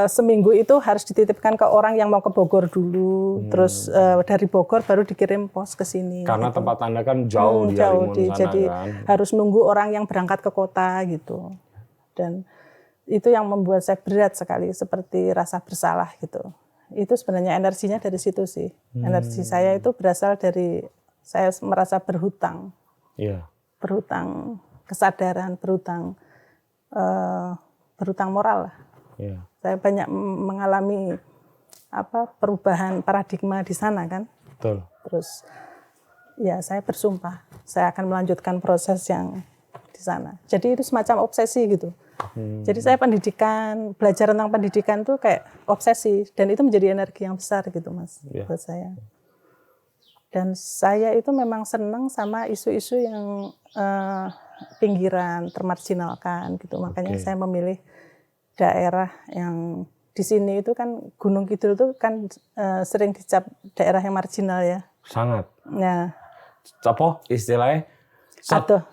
seminggu itu harus dititipkan ke orang yang mau ke Bogor dulu, terus dari Bogor baru dikirim pos ke sini. Karena gitu. tempat Anda kan jauh di Halimun sana jadi kan. harus nunggu orang yang berangkat ke kota gitu. Dan itu yang membuat saya berat sekali, seperti rasa bersalah gitu. Itu sebenarnya energinya dari situ sih. Energi saya itu berasal dari saya merasa berhutang. Iya. Berhutang kesadaran, berhutang moral lah. Iya. Saya banyak mengalami perubahan paradigma di sana kan. Betul. Terus ya saya bersumpah saya akan melanjutkan proses yang di sana. Jadi itu semacam obsesi gitu. Jadi saya belajar tentang pendidikan tuh kayak obsesi, dan itu menjadi energi yang besar gitu, Mas, buat saya. Dan saya itu memang senang sama isu-isu yang pinggiran, termarginalkan gitu. Makanya saya memilih daerah yang di sini itu kan Gunung Kidul itu kan sering dicap daerah yang marginal ya. Sangat. Nah, apa istilahnya? Adoh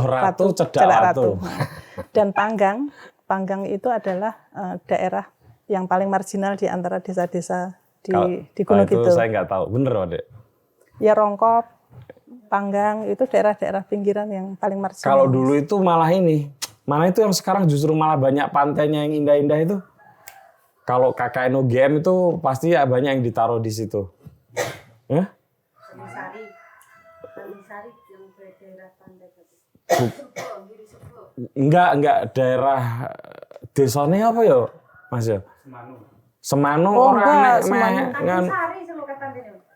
ratu, cedak ratu. Dan Panggang itu adalah daerah yang paling marginal di antara desa-desa di Gunung Kidul. Itu saya nggak tahu, bener Dek? Ya Rongkop, Panggang itu daerah-daerah pinggiran yang paling marginal. Kalau dulu itu malah itu yang sekarang justru malah banyak pantainya yang indah-indah itu. Kalau KKN UGM itu pasti ya banyak yang ditaruh di situ. Enggak daerah desanya apa ya, Mas ya? Semanu orang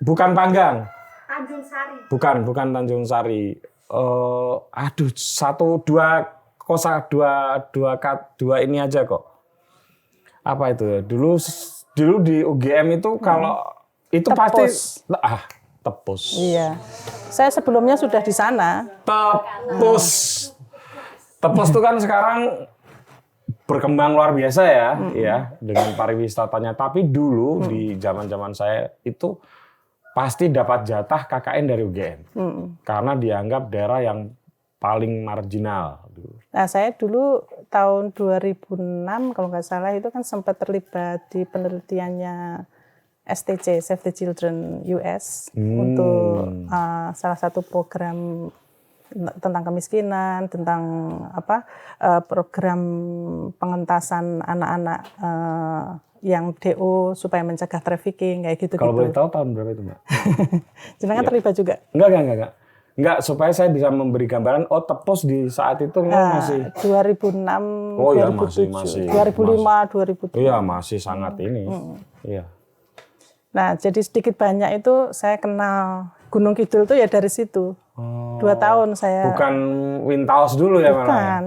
bukan Panggang. Tanjung Sari. Bukan Tanjung Sari. Dua ini aja kok. Apa itu ya? Dulu di UGM itu kalau itu Tepus. pasti Tepus. Iya. Saya sebelumnya sudah di sana. Tepus itu kan sekarang berkembang luar biasa ya dengan pariwisatanya. Tapi dulu di zaman-zaman saya itu pasti dapat jatah KKN dari UGM. Karena dianggap daerah yang paling marginal. Nah, saya dulu tahun 2006 kalau nggak salah itu kan sempat terlibat di penelitiannya STC, Save the Children US, untuk salah satu program tentang kemiskinan, tentang program pengentasan anak-anak yang DO supaya mencegah trafficking kayak gitu. Kalau boleh tahu tahun berapa itu, Mbak? Jenengan terlibat juga? Enggak, supaya saya bisa memberi gambaran. Tepus di saat itu masih 2006, 2007, masih 2005, 2007. Iya, masih sangat ini. Iya. Nah, jadi sedikit banyak itu saya kenal Gunung Kidul tuh ya dari situ. 2 tahun saya. Bukan Wintaos dulu ya memang? Bukan.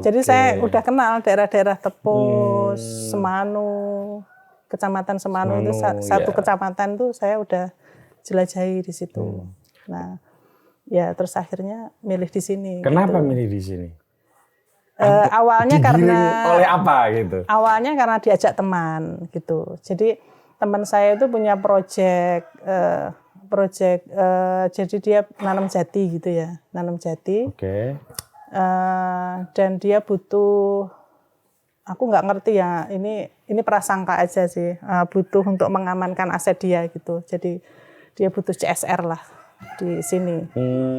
Jadi saya udah kenal daerah-daerah Tepus, Semanu, Kecamatan Semanu itu satu kecamatan tuh saya udah jelajahi di situ. Nah, ya terus akhirnya milih di sini. Kenapa milih di sini? Awalnya karena oleh apa gitu? Awalnya karena diajak teman gitu. Jadi teman saya itu punya proyek jadi dia nanam jati gitu ya, nanam jati. Oke. Dan dia butuh, aku nggak ngerti ya, ini prasangka aja sih, butuh untuk mengamankan aset dia gitu. Jadi dia butuh CSR lah di sini.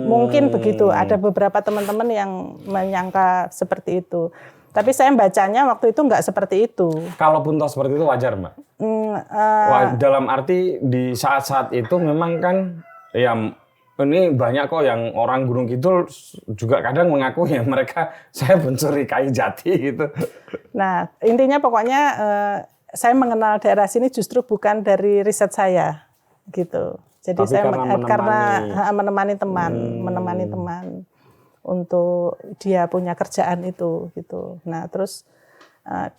Mungkin begitu. Ada beberapa teman-teman yang menyangka seperti itu. Tapi saya bacanya waktu itu nggak seperti itu. Kalaupun toh seperti itu wajar, Mbak? Dalam arti di saat-saat itu memang kan ya ini banyak kok yang orang Gunung Kidul juga kadang mengaku ya mereka saya pencuri kayu jati gitu. Nah intinya pokoknya saya mengenal daerah sini justru bukan dari riset saya gitu. Jadi tapi saya karena menemani teman untuk dia punya kerjaan itu gitu. Nah terus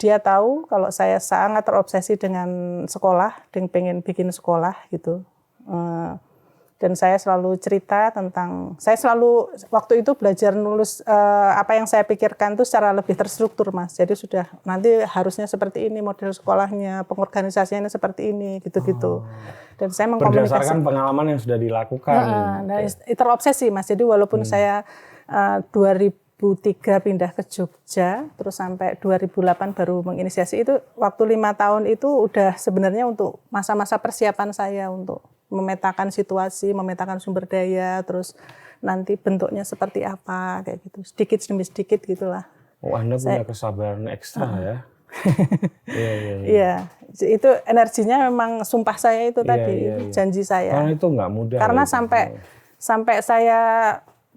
dia tahu kalau saya sangat terobsesi dengan sekolah, pengen bikin sekolah gitu. Dan saya selalu cerita tentang, saya selalu waktu itu belajar nulis apa yang saya pikirkan itu secara lebih terstruktur Mas. Jadi sudah nanti harusnya seperti ini model sekolahnya, pengorganisasiannya seperti ini gitu-gitu. Dan saya mengkomunikasikan berdasarkan pengalaman yang sudah dilakukan. Nah, terobsesi Mas. Jadi walaupun saya 2003 pindah ke Jogja, terus sampai 2008 baru menginisiasi itu, waktu 5 tahun itu udah sebenarnya untuk masa-masa persiapan saya untuk memetakan situasi, memetakan sumber daya, terus nanti bentuknya seperti apa, kayak gitu. Sedikit demi sedikit gitulah. Oh, Anda punya kesabaran ekstra ya? Iya, itu energinya memang sumpah saya itu tadi, janji saya. Karena itu nggak mudah. Karena sampai saya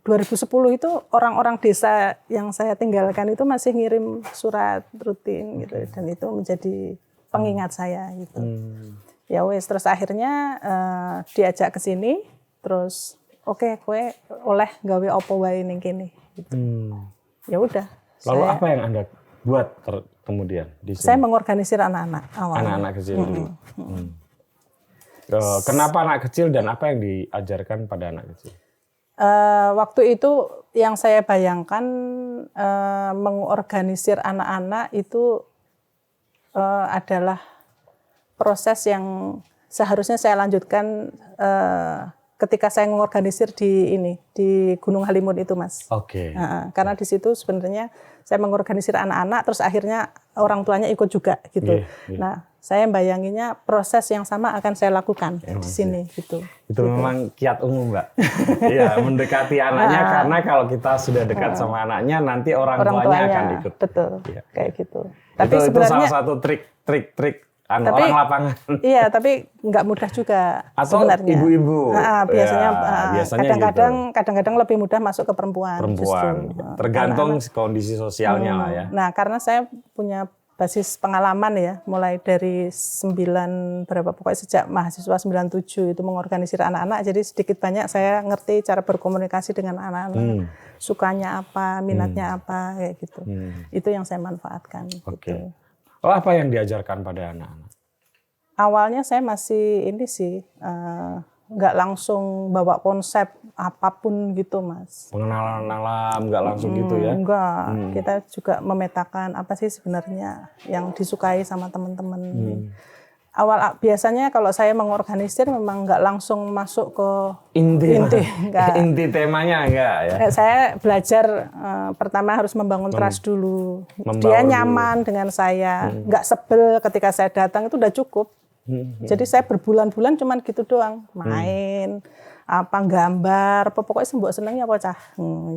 2010 itu orang-orang desa yang saya tinggalkan itu masih ngirim surat rutin gitu, dan itu menjadi pengingat saya gitu. Ya wes, terus akhirnya diajak ke sini, terus oke, kowe oleh gawe apa wae ning kene gitu. Ya udah. Lalu apa yang Anda buat kemudian di sini? Saya mengorganisir anak-anak awalnya. Anak-anak kecil dulu. Kenapa anak kecil dan apa yang diajarkan pada anak kecil? Waktu itu yang saya bayangkan mengorganisir anak-anak itu adalah proses yang seharusnya saya lanjutkan ketika saya mengorganisir di Gunung Halimun itu Mas. Oke. Karena di situ sebenarnya saya mengorganisir anak-anak, terus akhirnya orang tuanya ikut juga gitu. Nah, saya bayanginnya proses yang sama akan saya lakukan di sini gitu. Itu memang kiat umum, Mbak. Iya, mendekati anaknya karena kalau kita sudah dekat sama anaknya nanti orang tuanya akan ikut. Betul. Ya. Kayak gitu. Tapi itu sebenarnya salah satu trik orang lapangan. Iya, tapi nggak mudah juga atau sebenarnya. Ibu-ibu. Biasanya kadang-kadang gitu. lebih mudah masuk ke perempuan. Justru. Tergantung kondisi sosialnya lah ya. Nah, karena saya punya basis pengalaman ya, mulai dari pokoknya sejak mahasiswa 97 itu mengorganisir anak-anak, jadi sedikit banyak saya ngerti cara berkomunikasi dengan anak-anak, sukanya apa, minatnya apa, kayak gitu. Itu yang saya manfaatkan. Oke. Gitu. Oh, apa yang diajarkan pada anak-anak? Awalnya saya masih nggak langsung bawa konsep apapun gitu Mas. Pengenalan alam nggak langsung gitu ya? Enggak, kita juga memetakan apa sih sebenarnya yang disukai sama teman-teman. Biasanya kalau saya mengorganisir memang nggak langsung masuk ke inti temanya enggak ya? Saya belajar pertama harus membangun trust dulu. Dia nyaman dengan saya, nggak sebel ketika saya datang, itu udah cukup. Jadi saya berbulan-bulan cuman gitu doang, main, gambar, pokoknya mbok senengnya apa cah.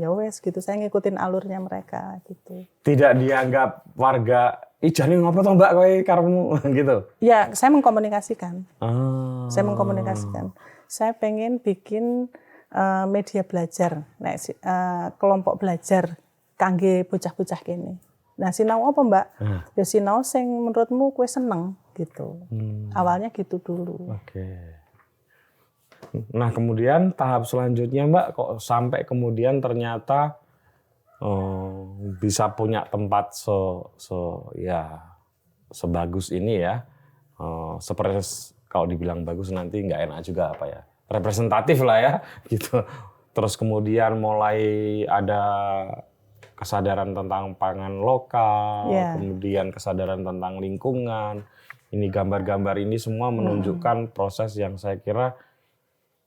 Ya wes gitu, saya ngikutin alurnya mereka gitu. Tidak dianggap warga, jane ngopo toh Mbak kowe karepmu gitu. Ya, saya mengkomunikasikan. Saya pengen bikin media belajar, kelompok belajar kangge bocah-bocah kene. Nah, sinau apa Mbak? Ya sinau sing menurutmu kowe seneng gitu. Awalnya gitu dulu. Oke. Nah kemudian tahap selanjutnya Mbak, kok sampai kemudian ternyata bisa punya tempat sebagus ini ya, seperti kalau dibilang bagus nanti nggak enak juga apa ya, representatif lah ya gitu. Terus kemudian mulai ada kesadaran tentang pangan lokal, kemudian kesadaran tentang lingkungan. Ini gambar-gambar ini semua menunjukkan proses yang saya kira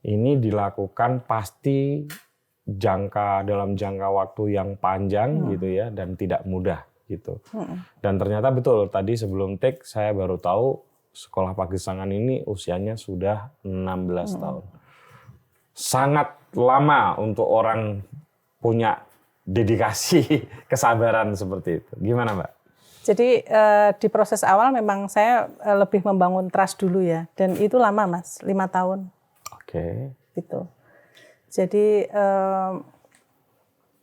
ini dilakukan pasti dalam jangka waktu yang panjang gitu ya, dan tidak mudah gitu. Dan ternyata betul tadi sebelum take saya baru tahu Sekolah Pagesangan ini usianya sudah 16 tahun. Sangat lama untuk orang punya dedikasi kesabaran seperti itu. Gimana Mbak? Jadi di proses awal memang saya lebih membangun trust dulu ya, dan itu lama Mas, 5 tahun. Oke. Gitu. Jadi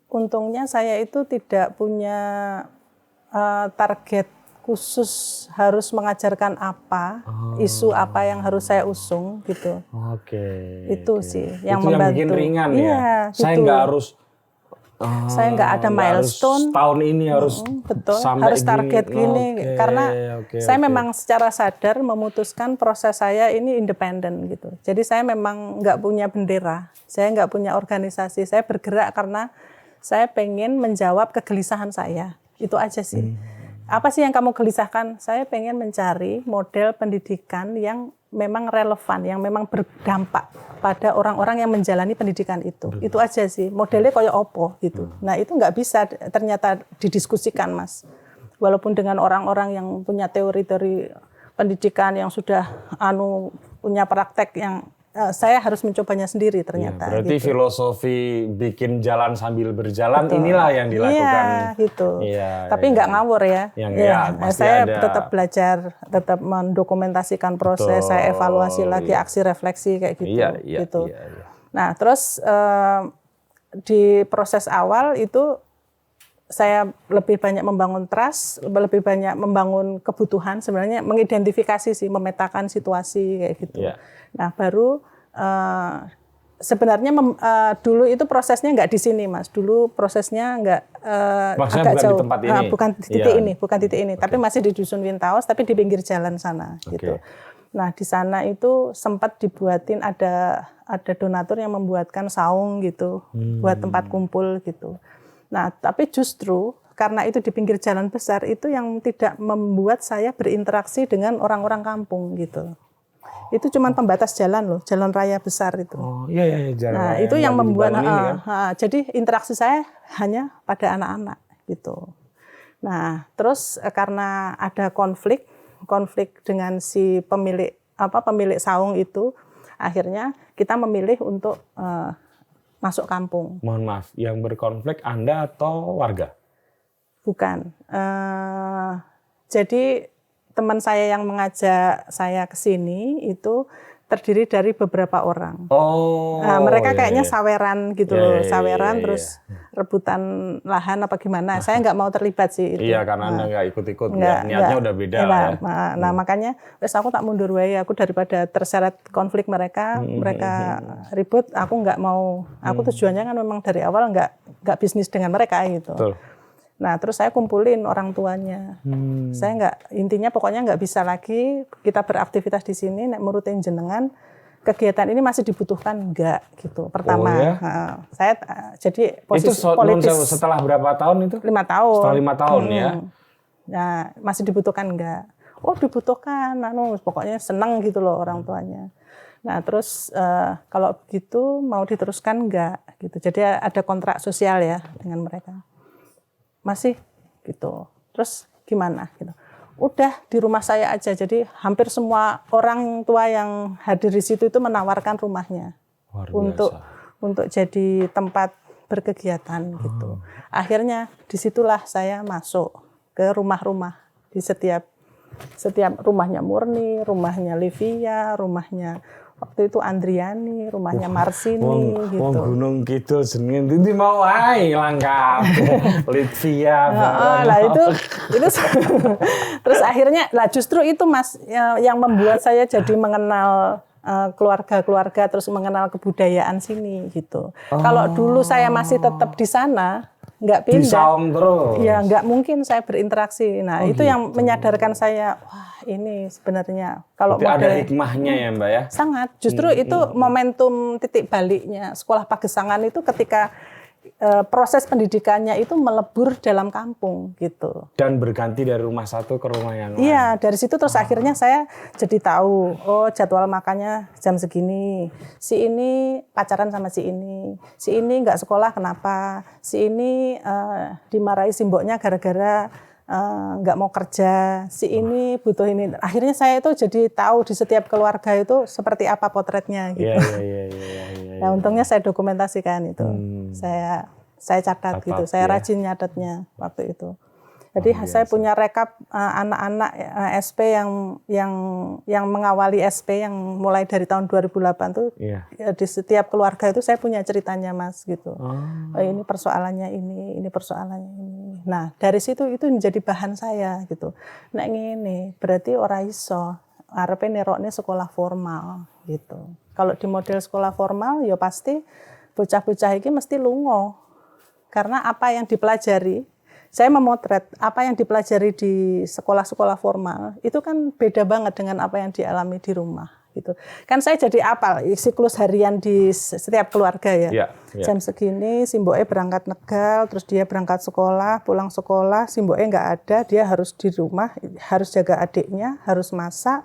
untungnya saya itu tidak punya target khusus harus mengajarkan apa, isu apa yang harus saya usung gitu. Itu sih yang membantu. Yang bikin ringan ya. Gitu. Saya nggak harus. Saya nggak ada milestone. Tahun ini harus betul, sampai harus target gini. Karena saya memang secara sadar memutuskan proses saya ini independen gitu. Jadi saya memang nggak punya bendera, saya nggak punya organisasi. Saya bergerak karena saya pengen menjawab kegelisahan saya. Itu aja sih. Apa sih yang kamu gelisahkan? Saya pengen mencari model pendidikan yang memang relevan, yang memang berdampak pada orang-orang yang menjalani pendidikan itu. Itu aja sih. Modelnya kayak opo gitu. Nah itu nggak bisa ternyata didiskusikan Mas. Walaupun dengan orang-orang yang punya teori-teori pendidikan yang sudah punya praktek yang saya harus mencobanya sendiri ternyata. Berarti gitu. Filosofi bikin jalan sambil berjalan inilah yang dilakukan. Iya, gitu. Tapi nggak ngawur ya. Saya tetap belajar, tetap mendokumentasikan proses, saya evaluasi lagi, aksi refleksi kayak gitu. Nah, terus di proses awal itu saya lebih banyak membangun trust, lebih banyak membangun kebutuhan, sebenarnya mengidentifikasi sih, memetakan situasi kayak gitu. Nah, baru sebenarnya dulu itu prosesnya nggak di sini, Mas. Dulu prosesnya nggak agak bukan jauh. Di tempat ini. Bukan titik ini, tapi masih di Dusun Wintaos, tapi di pinggir jalan sana gitu. Nah, di sana itu sempat dibuatin ada donatur yang membuatkan saung gitu, buat tempat kumpul gitu. Nah, tapi justru karena itu di pinggir jalan besar itu yang tidak membuat saya berinteraksi dengan orang-orang kampung gitu. Itu cuma pembatas jalan loh, jalan raya besar itu. Jalan nah, raya itu yang membuat jadi interaksi saya hanya pada anak-anak gitu. Nah, terus karena ada konflik dengan si pemilik saung itu, akhirnya kita memilih untuk masuk kampung. Mohon maaf, yang berkonflik Anda atau warga? Bukan. Jadi teman saya yang mengajak saya ke sini itu terdiri dari beberapa orang. Mereka kayaknya saweran gitu loh, saweran terus rebutan lahan apa gimana. Saya nggak mau terlibat sih itu. Iya, karena Anda nggak ikut-ikut, niatnya udah beda lah ya. Nah, makanya wes aku tak mundur wae, aku daripada terseret konflik mereka ribut, aku nggak mau. Aku tujuannya kan memang dari awal nggak bisnis dengan mereka gitu. Betul. Nah, terus saya kumpulin orang tuanya. Saya intinya pokoknya nggak bisa lagi kita beraktivitas di sini, nek menurutin jenengan, kegiatan ini masih dibutuhkan enggak gitu. Pertama, saya jadi posisi politis. Itu setelah berapa tahun itu? 5 tahun. Setelah 5 tahun ya. Nah, masih dibutuhkan enggak? Oh, dibutuhkan. Pokoknya senang gitu loh orang tuanya. Nah, terus kalau begitu mau diteruskan enggak gitu. Jadi ada kontrak sosial ya dengan mereka. Masih gitu. Terus gimana gitu. Udah di rumah saya aja. Jadi hampir semua orang tua yang hadir di situ itu menawarkan rumahnya untuk jadi tempat berkegiatan gitu. Akhirnya disitulah saya masuk ke rumah-rumah di setiap rumahnya Murni, rumahnya Livia, rumahnya waktu itu Andriani, rumahnya Marsini gitu. Gunung Kidul jenenge ndi mau ae lengkap. Livia. Itu terus akhirnya justru itu Mas yang membuat saya jadi mengenal keluarga-keluarga terus mengenal kebudayaan sini gitu. Kalau dulu saya masih tetap di sana, nggak pindah. Di Saung terus. Ya nggak mungkin saya berinteraksi. Nah itu gitu. yang menyadarkan saya, wah ini sebenarnya kalau ada hikmahnya ya Mbak ya. Sangat. Justru itu momentum titik baliknya sekolah Pagesangan itu ketika proses pendidikannya itu melebur dalam kampung gitu. Dan berganti dari rumah satu ke rumah yang lain. Iya, dari situ terus akhirnya saya jadi tahu, oh jadwal makannya jam segini. Si ini pacaran sama si ini nggak sekolah kenapa? Si ini dimarahi simboknya gara-gara nggak mau kerja. Si ini butuh ini. Akhirnya saya itu jadi tahu di setiap keluarga itu seperti apa potretnya gitu. Iya. Nah, untungnya saya dokumentasikan itu. Saya catat gitu. Saya rajin nyatetnya waktu itu. Jadi saya punya rekap anak-anak SP yang mengawali SP yang mulai dari tahun 2008 tuh ya, di setiap keluarga itu saya punya ceritanya Mas gitu. Ini persoalannya ini persoalannya ini. Nah, dari situ itu menjadi bahan saya gitu. Nek ngene berarti ora iso arepe nerokne sekolah formal gitu. Kalau di model sekolah formal ya pasti bocah-bocah iki mesti lunga. Karena apa yang dipelajari, saya memotret apa yang dipelajari di sekolah-sekolah formal itu kan beda banget dengan apa yang dialami di rumah gitu. Kan saya jadi apal siklus harian di setiap keluarga ya. Jam segini simboke berangkat negal, terus dia berangkat sekolah, pulang sekolah simboke nggak ada, dia harus di rumah, harus jaga adiknya, harus masak.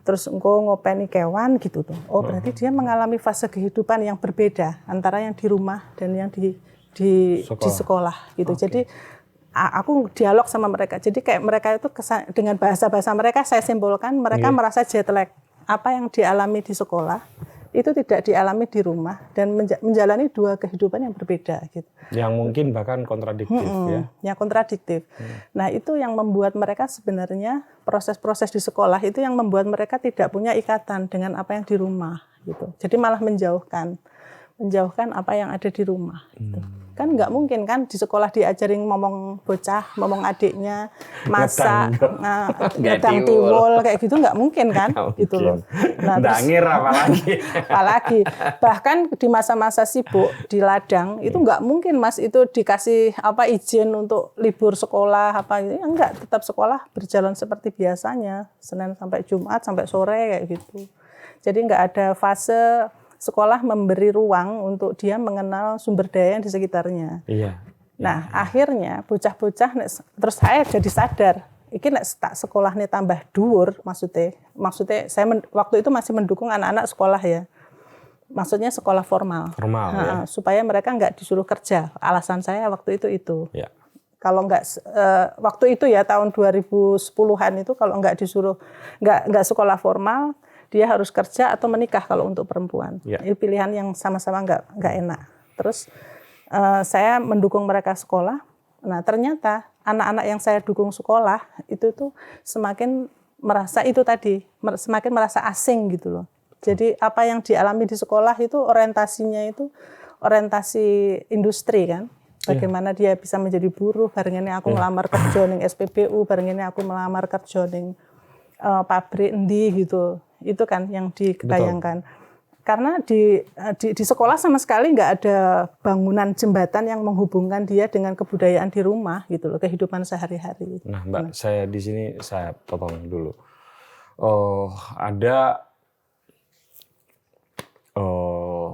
Terus engko ngopeni kewan gitu tuh. Oh berarti dia mengalami fase kehidupan yang berbeda antara yang di rumah dan yang di sekolah gitu. Jadi aku dialog sama mereka. Jadi kayak mereka itu dengan bahasa-bahasa mereka saya simpulkan mereka merasa jet lag. Apa yang dialami di sekolah itu tidak dialami di rumah dan menjalani dua kehidupan yang berbeda gitu. Yang mungkin bahkan kontradiktif ya. Yang kontradiktif. Nah, itu yang membuat mereka sebenarnya proses-proses di sekolah itu yang membuat mereka tidak punya ikatan dengan apa yang di rumah gitu. Jadi malah menjauhkan apa yang ada di rumah gitu. Kan nggak mungkin kan di sekolah diajarin ngomong bocah, ngomong adiknya, masak, ngedang tiwul kayak gitu nggak mungkin kan gitu loh. Nah, dangir apalagi bahkan di masa-masa sibuk di ladang itu nggak mungkin Mas itu dikasih izin untuk libur sekolah itu enggak, tetap sekolah berjalan seperti biasanya Senin sampai Jumat sampai sore kayak gitu. Jadi nggak ada fase sekolah memberi ruang untuk dia mengenal sumber daya yang di sekitarnya. Nah, akhirnya bocah-bocah terus saya jadi sadar, iki nek tak sekolahnya tambah dhuwur maksudnya saya waktu itu masih mendukung anak-anak sekolah ya. Maksudnya sekolah formal. Ya. Supaya mereka nggak disuruh kerja. Alasan saya waktu itu. Ya. Kalau nggak waktu itu ya tahun 2010-an itu kalau nggak disuruh nggak sekolah formal, dia harus kerja atau menikah kalau untuk perempuan. Itu pilihan yang sama-sama nggak enak. Terus saya mendukung mereka sekolah. Nah ternyata anak-anak yang saya dukung sekolah itu tuh semakin merasa semakin merasa asing gitu loh. Jadi apa yang dialami di sekolah itu orientasinya itu orientasi industri kan. Bagaimana dia bisa menjadi buruh, barengannya aku melamar kerja ning SPBU, barengannya aku melamar kerja ning pabrik endi gitu. Itu kan yang dibayangkan. Betul. Karena di sekolah sama sekali nggak ada bangunan jembatan yang menghubungkan dia dengan kebudayaan di rumah gitu loh, kehidupan sehari-hari. Nah, Mbak, saya di sini saya potong dulu. Ada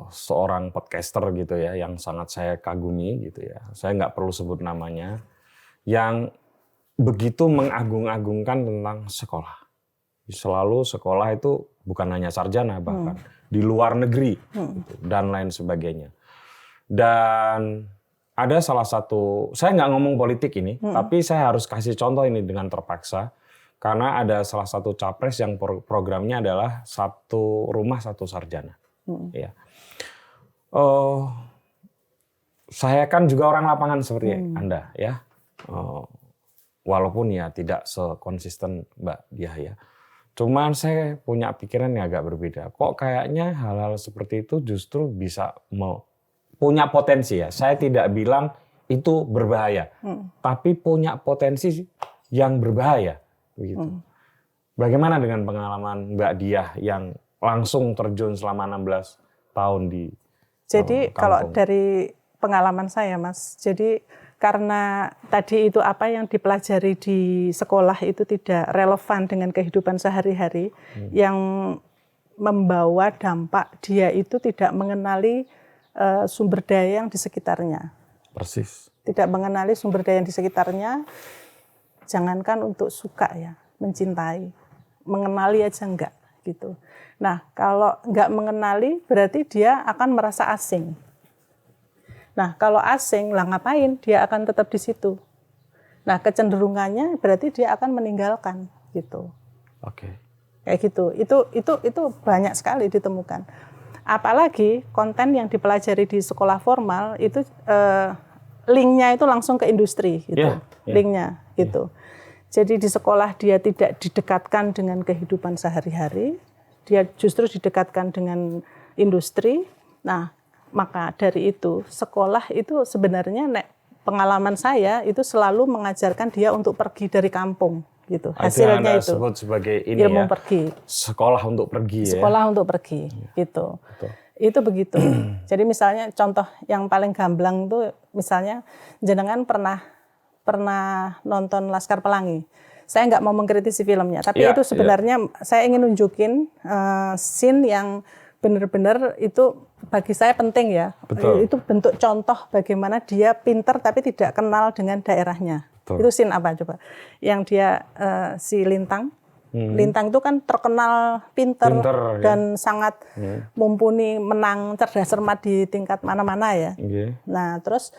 seorang podcaster gitu ya yang sangat saya kagumi gitu ya. Saya nggak perlu sebut namanya, yang begitu mengagung-agungkan tentang sekolah. Selalu sekolah itu bukan hanya sarjana, bahkan di luar negeri gitu, dan lain sebagainya. Dan ada salah satu, saya nggak ngomong politik ini, tapi saya harus kasih contoh ini dengan terpaksa, karena ada salah satu capres yang programnya adalah satu rumah satu sarjana. Ya. Saya kan juga orang lapangan seperti Anda ya, walaupun ya tidak sekonsisten Mbak Diah ya. Cuman saya punya pikiran yang agak berbeda. Kok kayaknya hal-hal seperti itu justru bisa punya potensi ya. Saya tidak bilang itu berbahaya, tapi punya potensi yang berbahaya. Begitu. Bagaimana dengan pengalaman Mbak Diah yang langsung terjun selama 16 tahun di Jadi kampung? kalau dari pengalaman saya, Mas, jadi karena tadi itu apa yang dipelajari di sekolah itu tidak relevan dengan kehidupan sehari-hari, yang membawa dampak dia itu tidak mengenali sumber daya yang di sekitarnya. Persis. Tidak mengenali sumber daya yang di sekitarnya, jangankan untuk suka ya, mencintai. Mengenali aja enggak gitu. Nah, kalau enggak mengenali berarti dia akan merasa asing. Nah, kalau asing lah ngapain? Dia akan tetap di situ. Nah, kecenderungannya berarti dia akan meninggalkan gitu. Oke. Kayak gitu. Itu banyak sekali ditemukan. Apalagi konten yang dipelajari di sekolah formal itu linknya itu langsung ke industri gitu. Linknya gitu. Jadi di sekolah dia tidak didekatkan dengan kehidupan sehari-hari, dia justru didekatkan dengan industri. Nah, maka dari itu sekolah itu sebenarnya pengalaman saya itu selalu mengajarkan dia untuk pergi dari kampung gitu. Hasilnya itu sebut sebagai ini ilmu ya, pergi. Sekolah untuk pergi Sekolah untuk pergi gitu. Betul. Itu begitu. Jadi misalnya contoh yang paling gamblang itu misalnya jenengan pernah nonton Laskar Pelangi. Saya nggak mau mengkritisi filmnya, tapi itu sebenarnya saya ingin nunjukin scene yang benar-benar itu bagi saya penting ya. Betul. Itu bentuk contoh bagaimana dia pinter tapi tidak kenal dengan daerahnya. Betul. Itu scene apa coba? Yang dia si Lintang. Lintang itu kan terkenal pinter dan sangat mumpuni, menang cerdas cermat di tingkat mana-mana ya. Nah, terus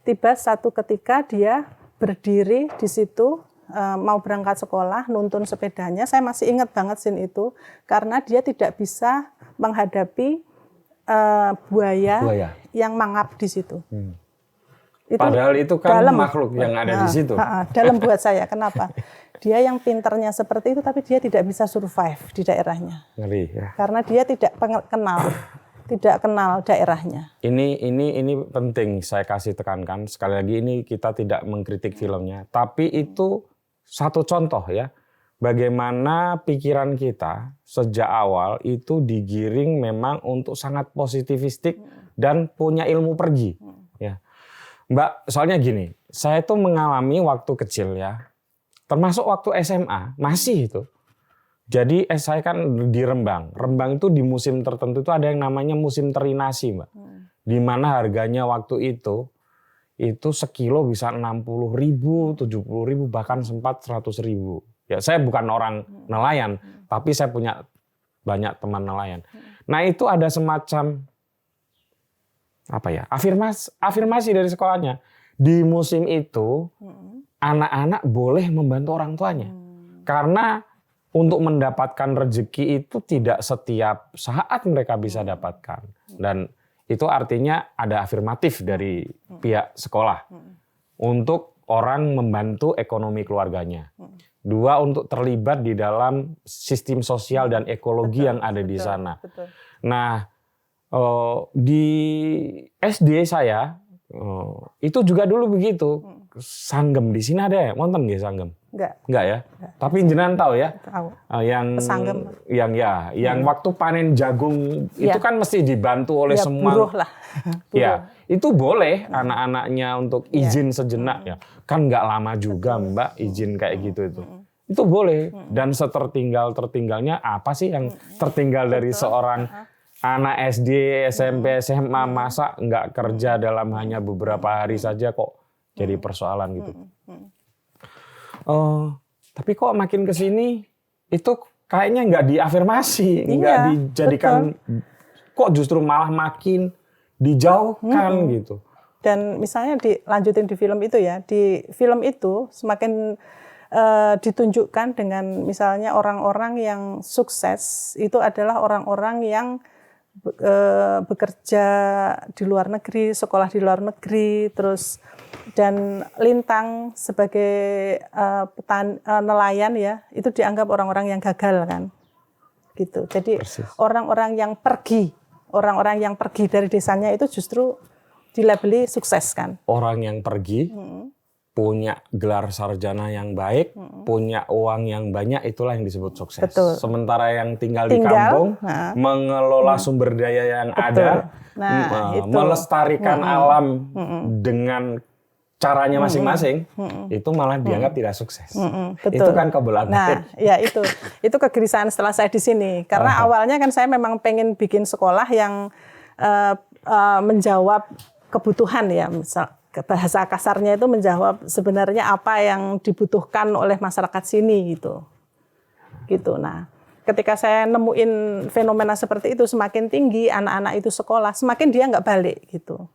tiba satu ketika dia berdiri di situ mau berangkat sekolah, nuntun sepedanya. Saya masih ingat banget scene itu karena dia tidak bisa menghadapi buaya yang mangap di situ. Itu padahal itu kan makhluk yang ada di situ. Dalam buat saya, kenapa? Dia yang pinternya seperti itu, tapi dia tidak bisa survive di daerahnya. Ngeri ya. Karena dia tidak kenal daerahnya. Ini penting saya kasih tekankan. Sekali lagi ini kita tidak mengkritik filmnya, tapi itu satu contoh ya. Bagaimana pikiran kita sejak awal itu digiring memang untuk sangat positivistik dan punya ilmu pergi. Ya. Mbak, soalnya gini, saya itu mengalami waktu kecil ya, termasuk waktu SMA, masih itu. Jadi saya kan di Rembang. Rembang itu di musim tertentu itu ada yang namanya musim terinasi, Mbak. Di mana harganya waktu itu sekilo bisa 60.000, 70.000, bahkan sempat 100.000. Ya, saya bukan orang nelayan, tapi saya punya banyak teman nelayan. Nah, itu ada semacam afirmasi dari sekolahnya. Di musim itu anak-anak boleh membantu orang tuanya. Karena untuk mendapatkan rezeki itu tidak setiap saat mereka bisa dapatkan. Dan itu artinya ada afirmatif dari pihak sekolah untuk orang membantu ekonomi keluarganya. Dua, untuk terlibat di dalam sistem sosial dan ekologi yang ada di sana. Nah, di SD saya itu juga dulu begitu. Sanggem di sini ada ya? Wonten nggih sanggem? Enggak ya? Tapi jenengan tahu ya? Tahu. Yang waktu panen jagung itu kan mesti dibantu oleh semua. Buruh lah. Ya, itu boleh anak-anaknya untuk izin sejenak ya. Kan nggak lama juga Mbak izin kayak gitu itu. Itu boleh. Dan setertinggalnya apa sih yang tertinggal dari seorang anak SD, SMP, SMA, masa nggak kerja dalam hanya beberapa hari saja kok jadi persoalan gitu. Tapi kok makin ke sini itu kayaknya nggak diafirmasi, nggak dijadikan, kok justru malah makin dijauhkan gitu. Dan misalnya dilanjutin di film itu ya, di film itu semakin ditunjukkan dengan misalnya orang-orang yang sukses itu adalah orang-orang yang bekerja di luar negeri, sekolah di luar negeri, terus dan Lintang sebagai nelayan ya, itu dianggap orang-orang yang gagal kan, gitu. Jadi orang-orang yang pergi dari desanya itu justru dilabeli sukses kan. Orang yang pergi punya gelar sarjana yang baik, punya uang yang banyak, itulah yang disebut sukses. Betul. Sementara yang tinggal di kampung, mengelola sumber daya yang ada, melestarikan alam dengan caranya masing-masing, itu malah dianggap tidak sukses. Betul. Itu kan kebelakangan. Nah, ya itu kegelisahan setelah saya di sini. Karena awalnya kan saya memang pengen bikin sekolah yang menjawab kebutuhan ya, misal bahasa kasarnya itu menjawab sebenarnya apa yang dibutuhkan oleh masyarakat sini gitu. Nah, ketika saya nemuin fenomena seperti itu semakin tinggi anak-anak itu sekolah, semakin dia nggak balik gitu.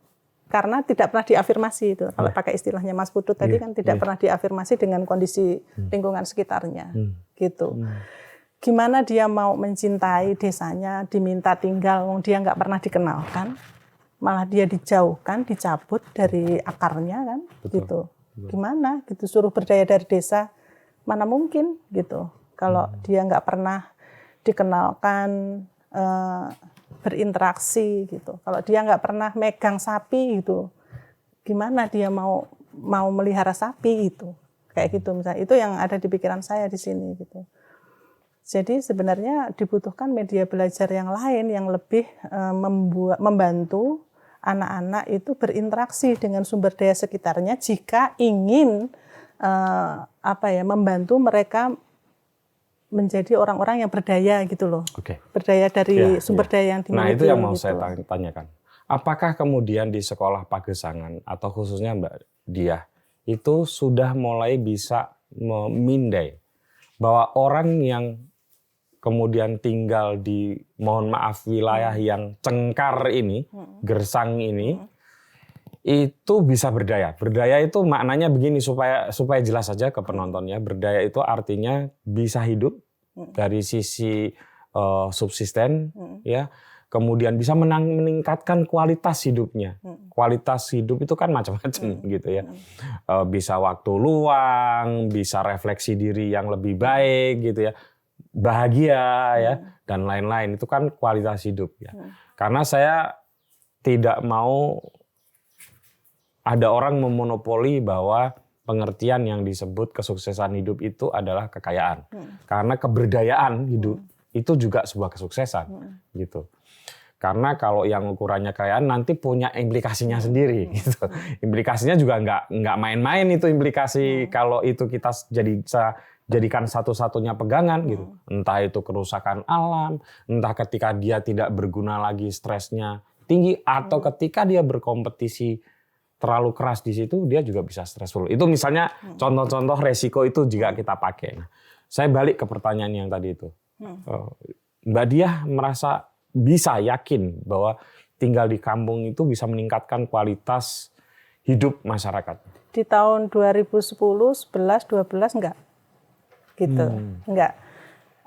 Karena tidak pernah diafirmasi itu. Kalau pakai istilahnya Mas Putut tadi kan tidak pernah diafirmasi dengan kondisi lingkungan sekitarnya gitu. Gimana dia mau mencintai desanya, diminta tinggal, dia nggak pernah dikenalkan. Malah dia dijauhkan, dicabut dari akarnya kan, gitu. Gimana? Gitu suruh berdaya dari desa, mana mungkin gitu. Kalau dia nggak pernah dikenalkan, berinteraksi gitu. Kalau dia nggak pernah megang sapi gitu, gimana dia mau melihara sapi itu? Kayak gitu misalnya. Itu yang ada di pikiran saya di sini gitu. Jadi sebenarnya dibutuhkan media belajar yang lain yang lebih membantu anak-anak itu berinteraksi dengan sumber daya sekitarnya jika ingin membantu mereka menjadi orang-orang yang berdaya gitu loh. Berdaya dari sumber daya yang dimiliki. Nah, itu yang mau saya tanyakan. Apakah kemudian di sekolah Pagesangan atau khususnya Mbak Diah itu sudah mulai bisa memindai bahwa orang yang kemudian tinggal di, mohon maaf, wilayah yang cengkar ini, gersang ini, itu bisa berdaya. Berdaya itu maknanya begini, supaya jelas saja ke penontonnya. Berdaya itu artinya bisa hidup dari sisi subsisten, ya. Kemudian bisa meningkatkan kualitas hidupnya. Kualitas hidup itu kan macam-macam gitu ya. Bisa waktu luang, bisa refleksi diri yang lebih baik gitu ya. Bahagia ya dan lain-lain, itu kan kualitas hidup ya. Karena saya tidak mau ada orang memonopoli bahwa pengertian yang disebut kesuksesan hidup itu adalah kekayaan. Karena keberdayaan hidup itu juga sebuah kesuksesan gitu. Karena kalau yang ukurannya kekayaan nanti punya implikasinya sendiri gitu. Implikasinya juga nggak main-main itu implikasi kalau itu kita jadikan satu-satunya pegangan gitu. Entah itu kerusakan alam, entah ketika dia tidak berguna lagi, stresnya tinggi, atau ketika dia berkompetisi terlalu keras di situ, dia juga bisa stressful. Itu misalnya contoh-contoh resiko itu jika kita pakai. Nah, saya balik ke pertanyaan yang tadi itu. Mbak Diah merasa bisa yakin bahwa tinggal di kampung itu bisa meningkatkan kualitas hidup masyarakat? Di tahun 2010, 11, 12 enggak. Gitu. Enggak.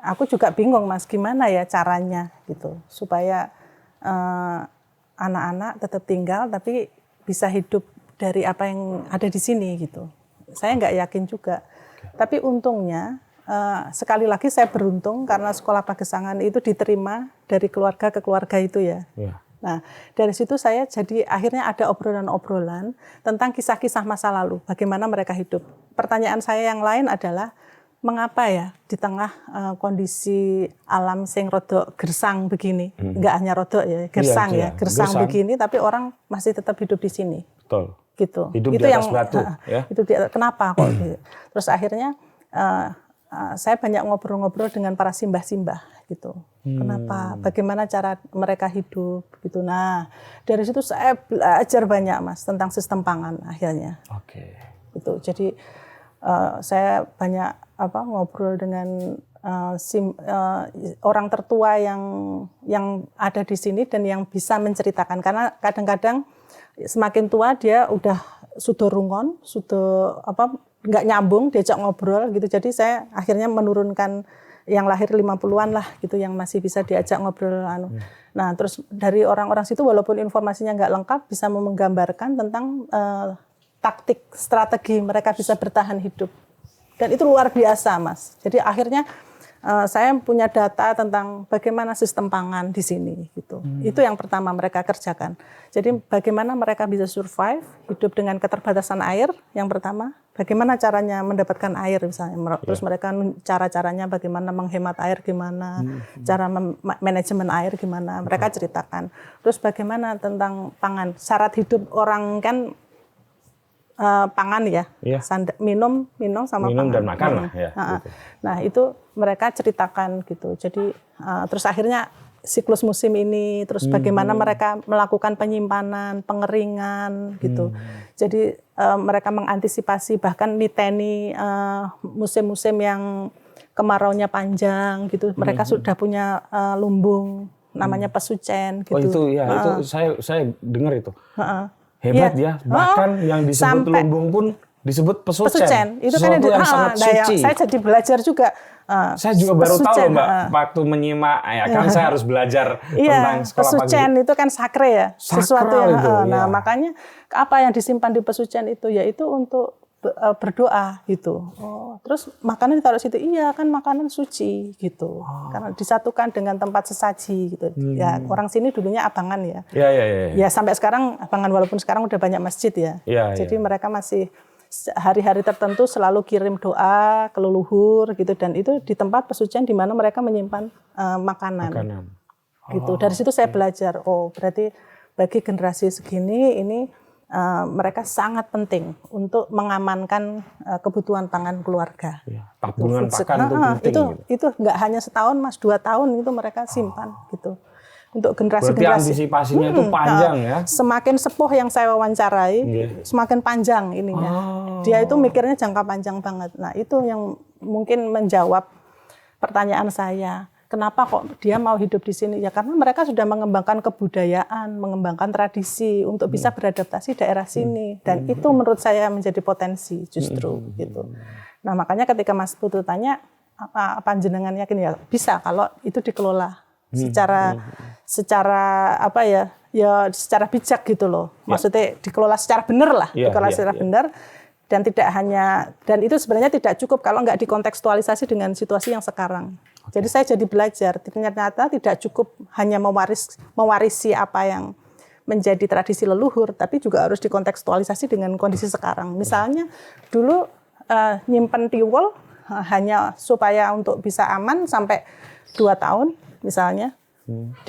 Aku juga bingung Mas, gimana ya caranya gitu supaya anak-anak tetap tinggal tapi bisa hidup dari apa yang ada di sini gitu. Saya enggak yakin juga. Tapi untungnya sekali lagi saya beruntung karena sekolah Pagesangan itu diterima dari keluarga ke keluarga itu ya. Nah, dari situ saya jadi akhirnya ada obrolan-obrolan tentang kisah-kisah masa lalu, bagaimana mereka hidup. Pertanyaan saya yang lain adalah mengapa ya di tengah kondisi alam sing rodok gersang begini, enggak hanya rodok ya, gersang gersang begini, tapi orang masih tetap hidup di sini. Betul. Gitu. Hidup itu di atas batu. Ya? Itu kenapa kok? Terus akhirnya saya banyak ngobrol-ngobrol dengan para simbah-simbah gitu. Kenapa? Bagaimana cara mereka hidup gitu. Nah, dari situ saya belajar banyak Mas tentang sistem pangan akhirnya. Gitu. Jadi saya banyak ngobrol dengan orang tertua yang ada di sini dan yang bisa menceritakan, karena kadang-kadang semakin tua dia udah sudah rungon, sudah nggak nyambung diajak ngobrol gitu. Jadi saya akhirnya menurunkan yang lahir 50-an lah gitu yang masih bisa diajak ngobrol. Nah, terus dari orang-orang situ walaupun informasinya nggak lengkap bisa menggambarkan tentang taktik, strategi mereka bisa bertahan hidup. Dan itu luar biasa, Mas. Jadi akhirnya saya punya data tentang bagaimana sistem pangan di sini gitu. Itu yang pertama mereka kerjakan. Jadi bagaimana mereka bisa survive, hidup dengan keterbatasan air yang pertama. bagaimana caranya mendapatkan air misalnya. Terus mereka cara-caranya bagaimana menghemat air gimana, cara manajemen air gimana, mereka ceritakan. Terus bagaimana tentang pangan, syarat hidup orang kan pangan ya, minum sama minum pangan. Dan makan lah ya. Gitu. Nah itu mereka ceritakan gitu. Jadi terus akhirnya siklus musim ini, terus bagaimana mereka melakukan penyimpanan, pengeringan gitu. Jadi mereka mengantisipasi bahkan niteni musim-musim yang kemaraunya panjang gitu. Mereka sudah punya lumbung namanya pesucen gitu. Oh itu ya, itu saya dengar itu. Hebat ya, bahkan yang disebut lumbung pun disebut pesucen. Itu kan yang sangat suci. Saya jadi belajar juga. Saya juga baru tahu Mbak, waktu menyimak ya kan saya harus belajar tentang sekolah pesucen pagi. Itu kan sakral ya, sesuatu yang itu, nah makanya apa yang disimpan di pesucen itu yaitu untuk berdoa gitu. Terus makanan ditaruh situ, iya kan makanan suci gitu. Karena disatukan dengan tempat sesaji gitu. Ya orang sini dulunya abangan ya. Ya sampai sekarang abangan walaupun sekarang udah banyak masjid ya. Jadi mereka masih hari-hari tertentu selalu kirim doa ke leluhur gitu, dan itu di tempat pesucian di mana mereka menyimpan makanan. Gitu. Dari situ saya belajar, berarti bagi generasi segini ini mereka sangat penting untuk mengamankan kebutuhan pangan keluarga. Tabungan pakan itu penting. Itu nggak hanya setahun Mas, 2 tahun itu mereka simpan gitu. Untuk generasi-generasi. Berarti antisipasinya itu panjang ya. Semakin sepuh yang saya wawancarai, semakin panjang ininya. Dia itu mikirnya jangka panjang banget. Nah, itu yang mungkin menjawab pertanyaan saya. Kenapa kok dia mau hidup di sini? Ya karena mereka sudah mengembangkan kebudayaan, mengembangkan tradisi untuk bisa beradaptasi daerah sini. Dan itu menurut saya menjadi potensi justru gitu. Nah, makanya ketika Mas Putu tanya, apa jenengan yakin ya bisa kalau itu dikelola secara apa ya secara bijak gitu loh. Maksudnya dikelola secara benar lah, secara benar, dan tidak hanya, dan itu sebenarnya tidak cukup kalau nggak dikontekstualisasi dengan situasi yang sekarang. Jadi saya jadi belajar ternyata tidak cukup hanya mewarisi apa yang menjadi tradisi leluhur, tapi juga harus dikontekstualisasi dengan kondisi sekarang. Misalnya dulu nyimpen tiwul hanya supaya untuk bisa aman sampai 2 tahun misalnya,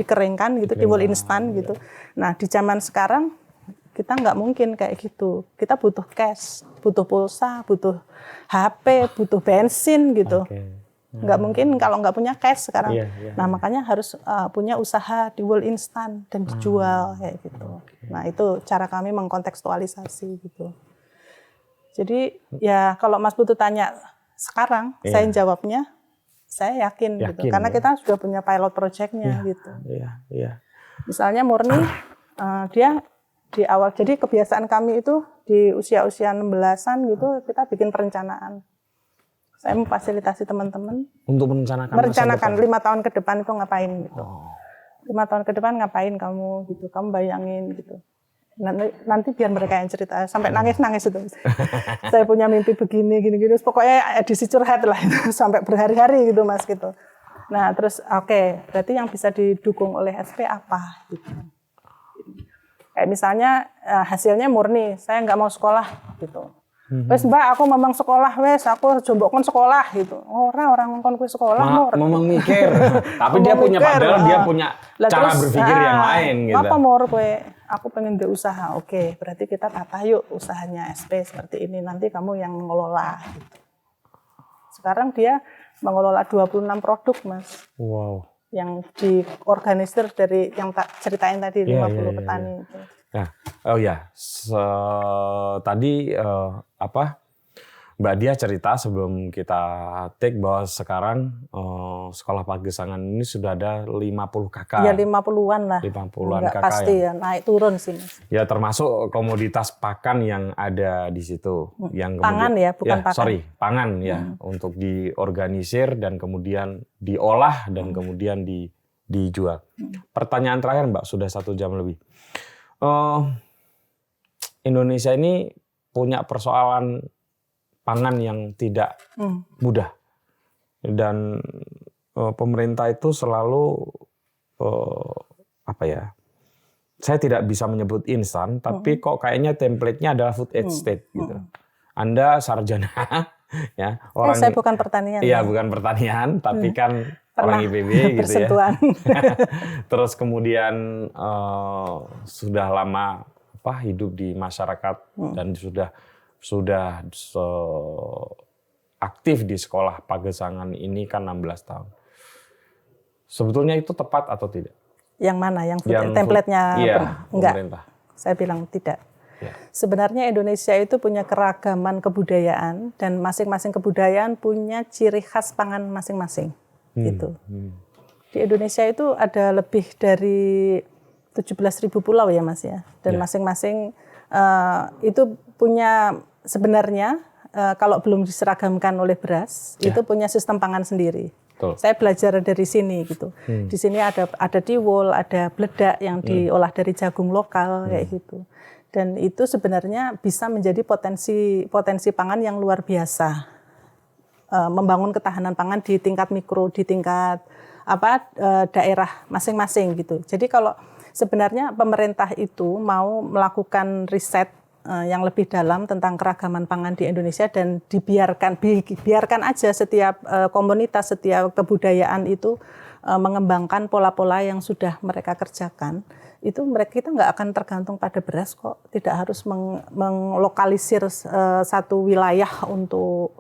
dikeringkan gitu, tiwul instan gitu. Nah di zaman sekarang kita nggak mungkin kayak gitu. Kita butuh cash, butuh pulsa, butuh HP, butuh bensin gitu. Nggak mungkin kalau nggak punya cash sekarang. Nah makanya harus punya usaha tiwul instan dan dijual kayak gitu. Nah itu cara kami mengkontekstualisasi gitu. Jadi ya kalau Mas Putu tanya sekarang, saya jawabnya saya yakin gitu. Karena kita sudah punya pilot project-nya gitu. Misalnya Murni dia di awal, jadi kebiasaan kami itu di usia-usia 16-an gitu kita bikin perencanaan. Saya memfasilitasi teman-teman untuk merencanakan 5 tahun ke depan itu ngapain gitu. 5 tahun ke depan ngapain kamu gitu, kamu bayangin gitu. Nanti biar mereka yang cerita, sampai nangis-nangis itu. Saya punya mimpi begini, gini-gini, pokoknya edisi curhat lah itu, sampai berhari-hari gitu Mas gitu. Nah terus berarti yang bisa didukung oleh SP apa gitu. Kayak misalnya hasilnya Murni, saya nggak mau sekolah gitu. Wes Mbak, aku memang sekolah, aku jombokkan sekolah gitu. Orang ngongkon kuwi sekolah, memang mikir. Tapi dia punya dia punya cara berpikir yang lain gitu. Apa Mor kowe? Aku pengen berusaha. Oke, berarti kita tata yuk usahanya SP seperti ini. Nanti kamu yang mengelola gitu. Sekarang dia mengelola 26 produk, Mas. Wow. Yang diorganisir dari yang tak ceritain tadi 50 petani itu. Nah, tadi Mbak Dia cerita sebelum kita take bahwa sekarang sekolah Pagesangan ini sudah ada 50 KK. Ya 50-an lah. 50-an KK pasti ya naik turun sih Mas. Ya termasuk komoditas pakan yang ada di situ. Yang pangan ya, bukan pakan. Pangan ya, untuk diorganisir dan kemudian diolah dan kemudian dijual. Pertanyaan terakhir Mbak, sudah 1 jam lebih. Indonesia ini punya persoalan pangan yang tidak mudah, dan pemerintah itu selalu saya tidak bisa menyebut instan, tapi kok kayaknya template-nya adalah food aid state gitu. Anda sarjana ya, orang saya bukan pertanian. Iya, bukan pertanian, tapi kan pernah orang IPB gitu ya. Terus kemudian sudah lama hidup di masyarakat dan sudah aktif di sekolah Pagesangan ini kan 16 tahun. Sebetulnya itu tepat atau tidak? Yang mana? Yang template-nya? Iya, enggak. Pemerintah. Saya bilang tidak. Ya. Sebenarnya Indonesia itu punya keragaman kebudayaan dan masing-masing kebudayaan punya ciri khas pangan masing-masing. Gitu. Di Indonesia itu ada lebih dari 17.000 pulau ya Mas ya. Dan masing-masing itu punya sebenarnya kalau belum diseragamkan oleh beras itu punya sistem pangan sendiri. Betul. Saya belajar dari sini gitu. Di sini ada tiwul, ada bledak yang diolah dari jagung lokal kayak gitu. Dan itu sebenarnya bisa menjadi potensi pangan yang luar biasa. Membangun ketahanan pangan di tingkat mikro, di tingkat daerah masing-masing gitu. Jadi kalau sebenarnya pemerintah itu mau melakukan riset yang lebih dalam tentang keragaman pangan di Indonesia dan biarkan aja setiap komunitas, setiap kebudayaan itu mengembangkan pola-pola yang sudah mereka kerjakan. Itu kita nggak akan tergantung pada beras kok. Tidak harus menglokalisir satu wilayah untuk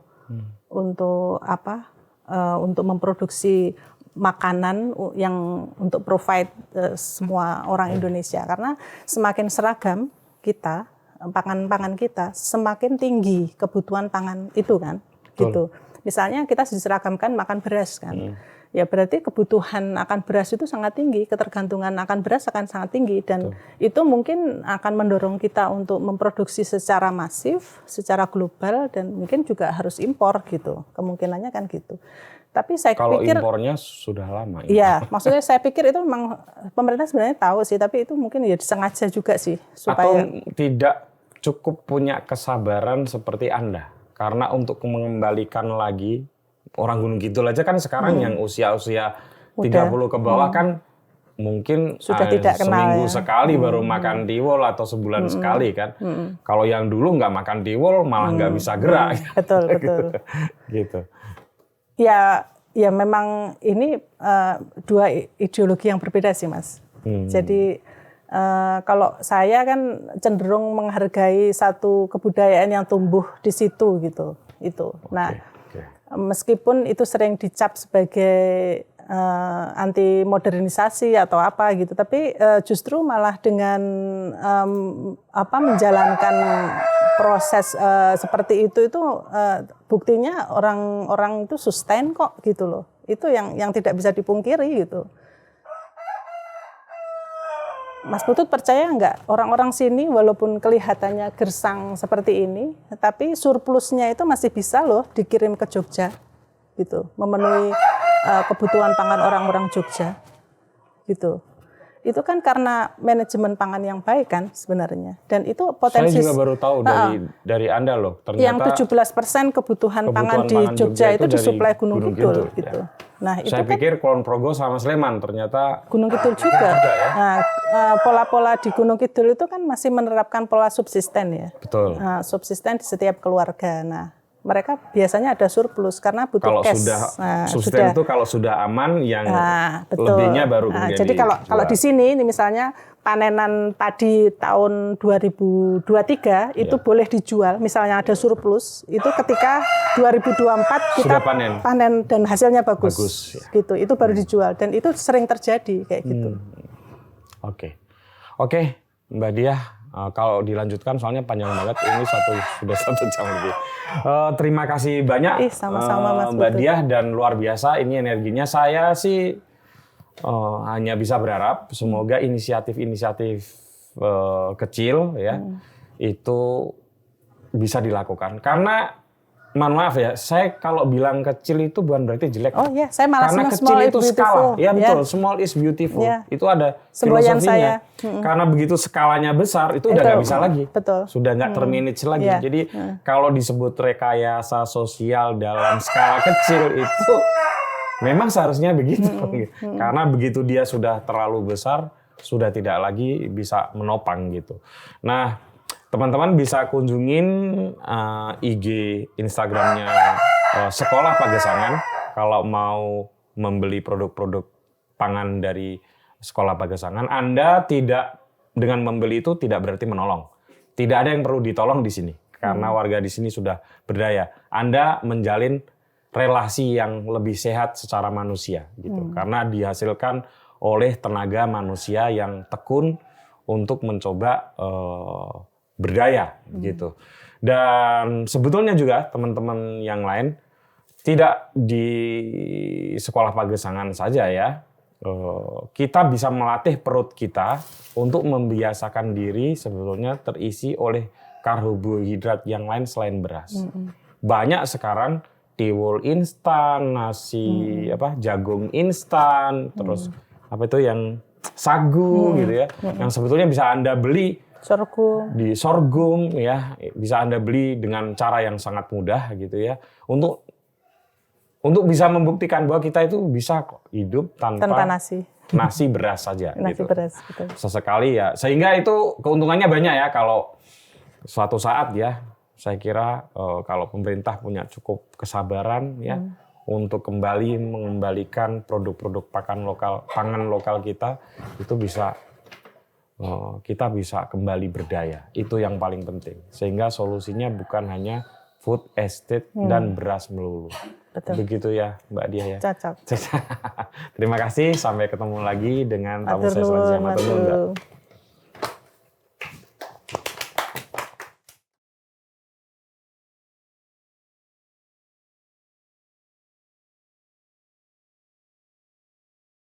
memproduksi makanan yang untuk provide semua orang Indonesia. Karena semakin seragam kita, pangan kita, semakin tinggi kebutuhan pangan itu kan. Gitu. Misalnya kita diseragamkan makan beras kan. Ya berarti kebutuhan akan beras itu sangat tinggi, ketergantungan akan beras akan sangat tinggi dan itu mungkin akan mendorong kita untuk memproduksi secara masif, secara global dan mungkin juga harus impor gitu. Kemungkinannya kan gitu. Tapi saya pikir kalau impornya sudah lama. Iya, maksudnya saya pikir itu memang pemerintah sebenarnya tahu sih, tapi itu mungkin ya disengaja juga sih supaya atau tidak cukup punya kesabaran seperti Anda karena untuk mengembalikan lagi orang Gunung Kidul aja kan sekarang yang usia-usia 30 ke bawah kan mungkin sudah tidak kenal seminggu sekali baru makan tiwul atau sebulan sekali kan. Kalau yang dulu nggak makan tiwul malah nggak bisa gerak. Betul. Gitu. Ya memang ini dua ideologi yang berbeda sih Mas. Jadi kalau saya kan cenderung menghargai satu kebudayaan yang tumbuh di situ gitu. Itu. Nah. Meskipun itu sering dicap sebagai anti modernisasi atau apa gitu, tapi justru malah dengan menjalankan proses seperti itu buktinya orang itu sustain kok gitu loh. Itu yang tidak bisa dipungkiri gitu. Mas Putut percaya nggak orang-orang sini walaupun kelihatannya gersang seperti ini, tapi surplusnya itu masih bisa loh dikirim ke Jogja, gitu, memenuhi kebutuhan pangan orang-orang Jogja, gitu. Itu kan karena manajemen pangan yang baik kan sebenarnya, dan itu potensi. Saya juga baru tahu dari Anda loh, ternyata yang 17% kebutuhan pangan di Jogja itu disuplai Gunung Kidul, gitu. Ya. Nah, itu saya kan pikir Kulon Progo sama Sleman, ternyata Gunung Kidul juga. Ya? Nah, pola-pola di Gunung Kidul itu kan masih menerapkan pola subsisten ya. Betul. Subsisten di setiap keluarga. Nah, mereka biasanya ada surplus karena butuh kalau cash. Subsisten itu kalau sudah aman yang lebihnya baru kemudian jadi kalau di sini ini misalnya panenan padi tahun 2023 itu boleh dijual, misalnya ada surplus, itu ketika 2024 kita panen dan hasilnya bagus ya. Gitu. Itu baru dijual dan itu sering terjadi kayak gitu. Oke, Mbak Diah. Kalau dilanjutkan soalnya panjang banget, ini sudah 1 jam lebih. Terima kasih banyak sama-sama, Mas Mbak Diah dan luar biasa ini energinya. Saya sih hanya bisa berharap semoga inisiatif kecil ya itu bisa dilakukan. Karena mohon maaf ya, saya kalau bilang kecil itu bukan berarti jelek. Oh iya, saya malah karena kecil itu skala. Ya betul, small is beautiful. Itu ada filosofinya. Karena begitu skalanya besar, itu udah nggak bisa lagi. Betul. Sudah nggak termanage lagi. Jadi kalau disebut rekayasa sosial dalam skala kecil itu memang seharusnya begitu. Karena begitu dia sudah terlalu besar, sudah tidak lagi bisa menopang gitu. Nah, teman-teman bisa kunjungin IG Instagramnya Sekolah Pagesangan kalau mau membeli produk-produk pangan dari Sekolah Pagesangan. Anda tidak, dengan membeli itu tidak berarti menolong. Tidak ada yang perlu ditolong di sini karena warga di sini sudah berdaya. Anda menjalin relasi yang lebih sehat secara manusia gitu. Karena dihasilkan oleh tenaga manusia yang tekun untuk mencoba berdaya gitu. Dan sebetulnya juga teman-teman yang lain tidak di Sekolah Pagesangan saja ya. Kita bisa melatih perut kita untuk membiasakan diri sebetulnya terisi oleh karbohidrat yang lain selain beras. Banyak sekarang tiwul instan, nasi jagung instan, terus apa itu yang sagu gitu ya. Yang sebetulnya bisa Anda beli di sorghum ya, bisa Anda beli dengan cara yang sangat mudah gitu ya. Untuk bisa membuktikan bahwa kita itu bisa kok hidup tanpa nasi beras saja. Nasi gitu. beras, betul. Sesekali ya. Sehingga itu keuntungannya banyak ya kalau suatu saat ya. Saya kira kalau pemerintah punya cukup kesabaran ya untuk kembali mengembalikan produk-produk pangan lokal kita, itu bisa kita bisa kembali berdaya. Itu yang paling penting. Sehingga solusinya bukan hanya food estate dan beras melulu. Betul. Begitu ya Mbak Diah ya. Cocok. Terima kasih, sampai ketemu lagi dengan tamu saya selanjutnya. Matur nuwun, Mbak.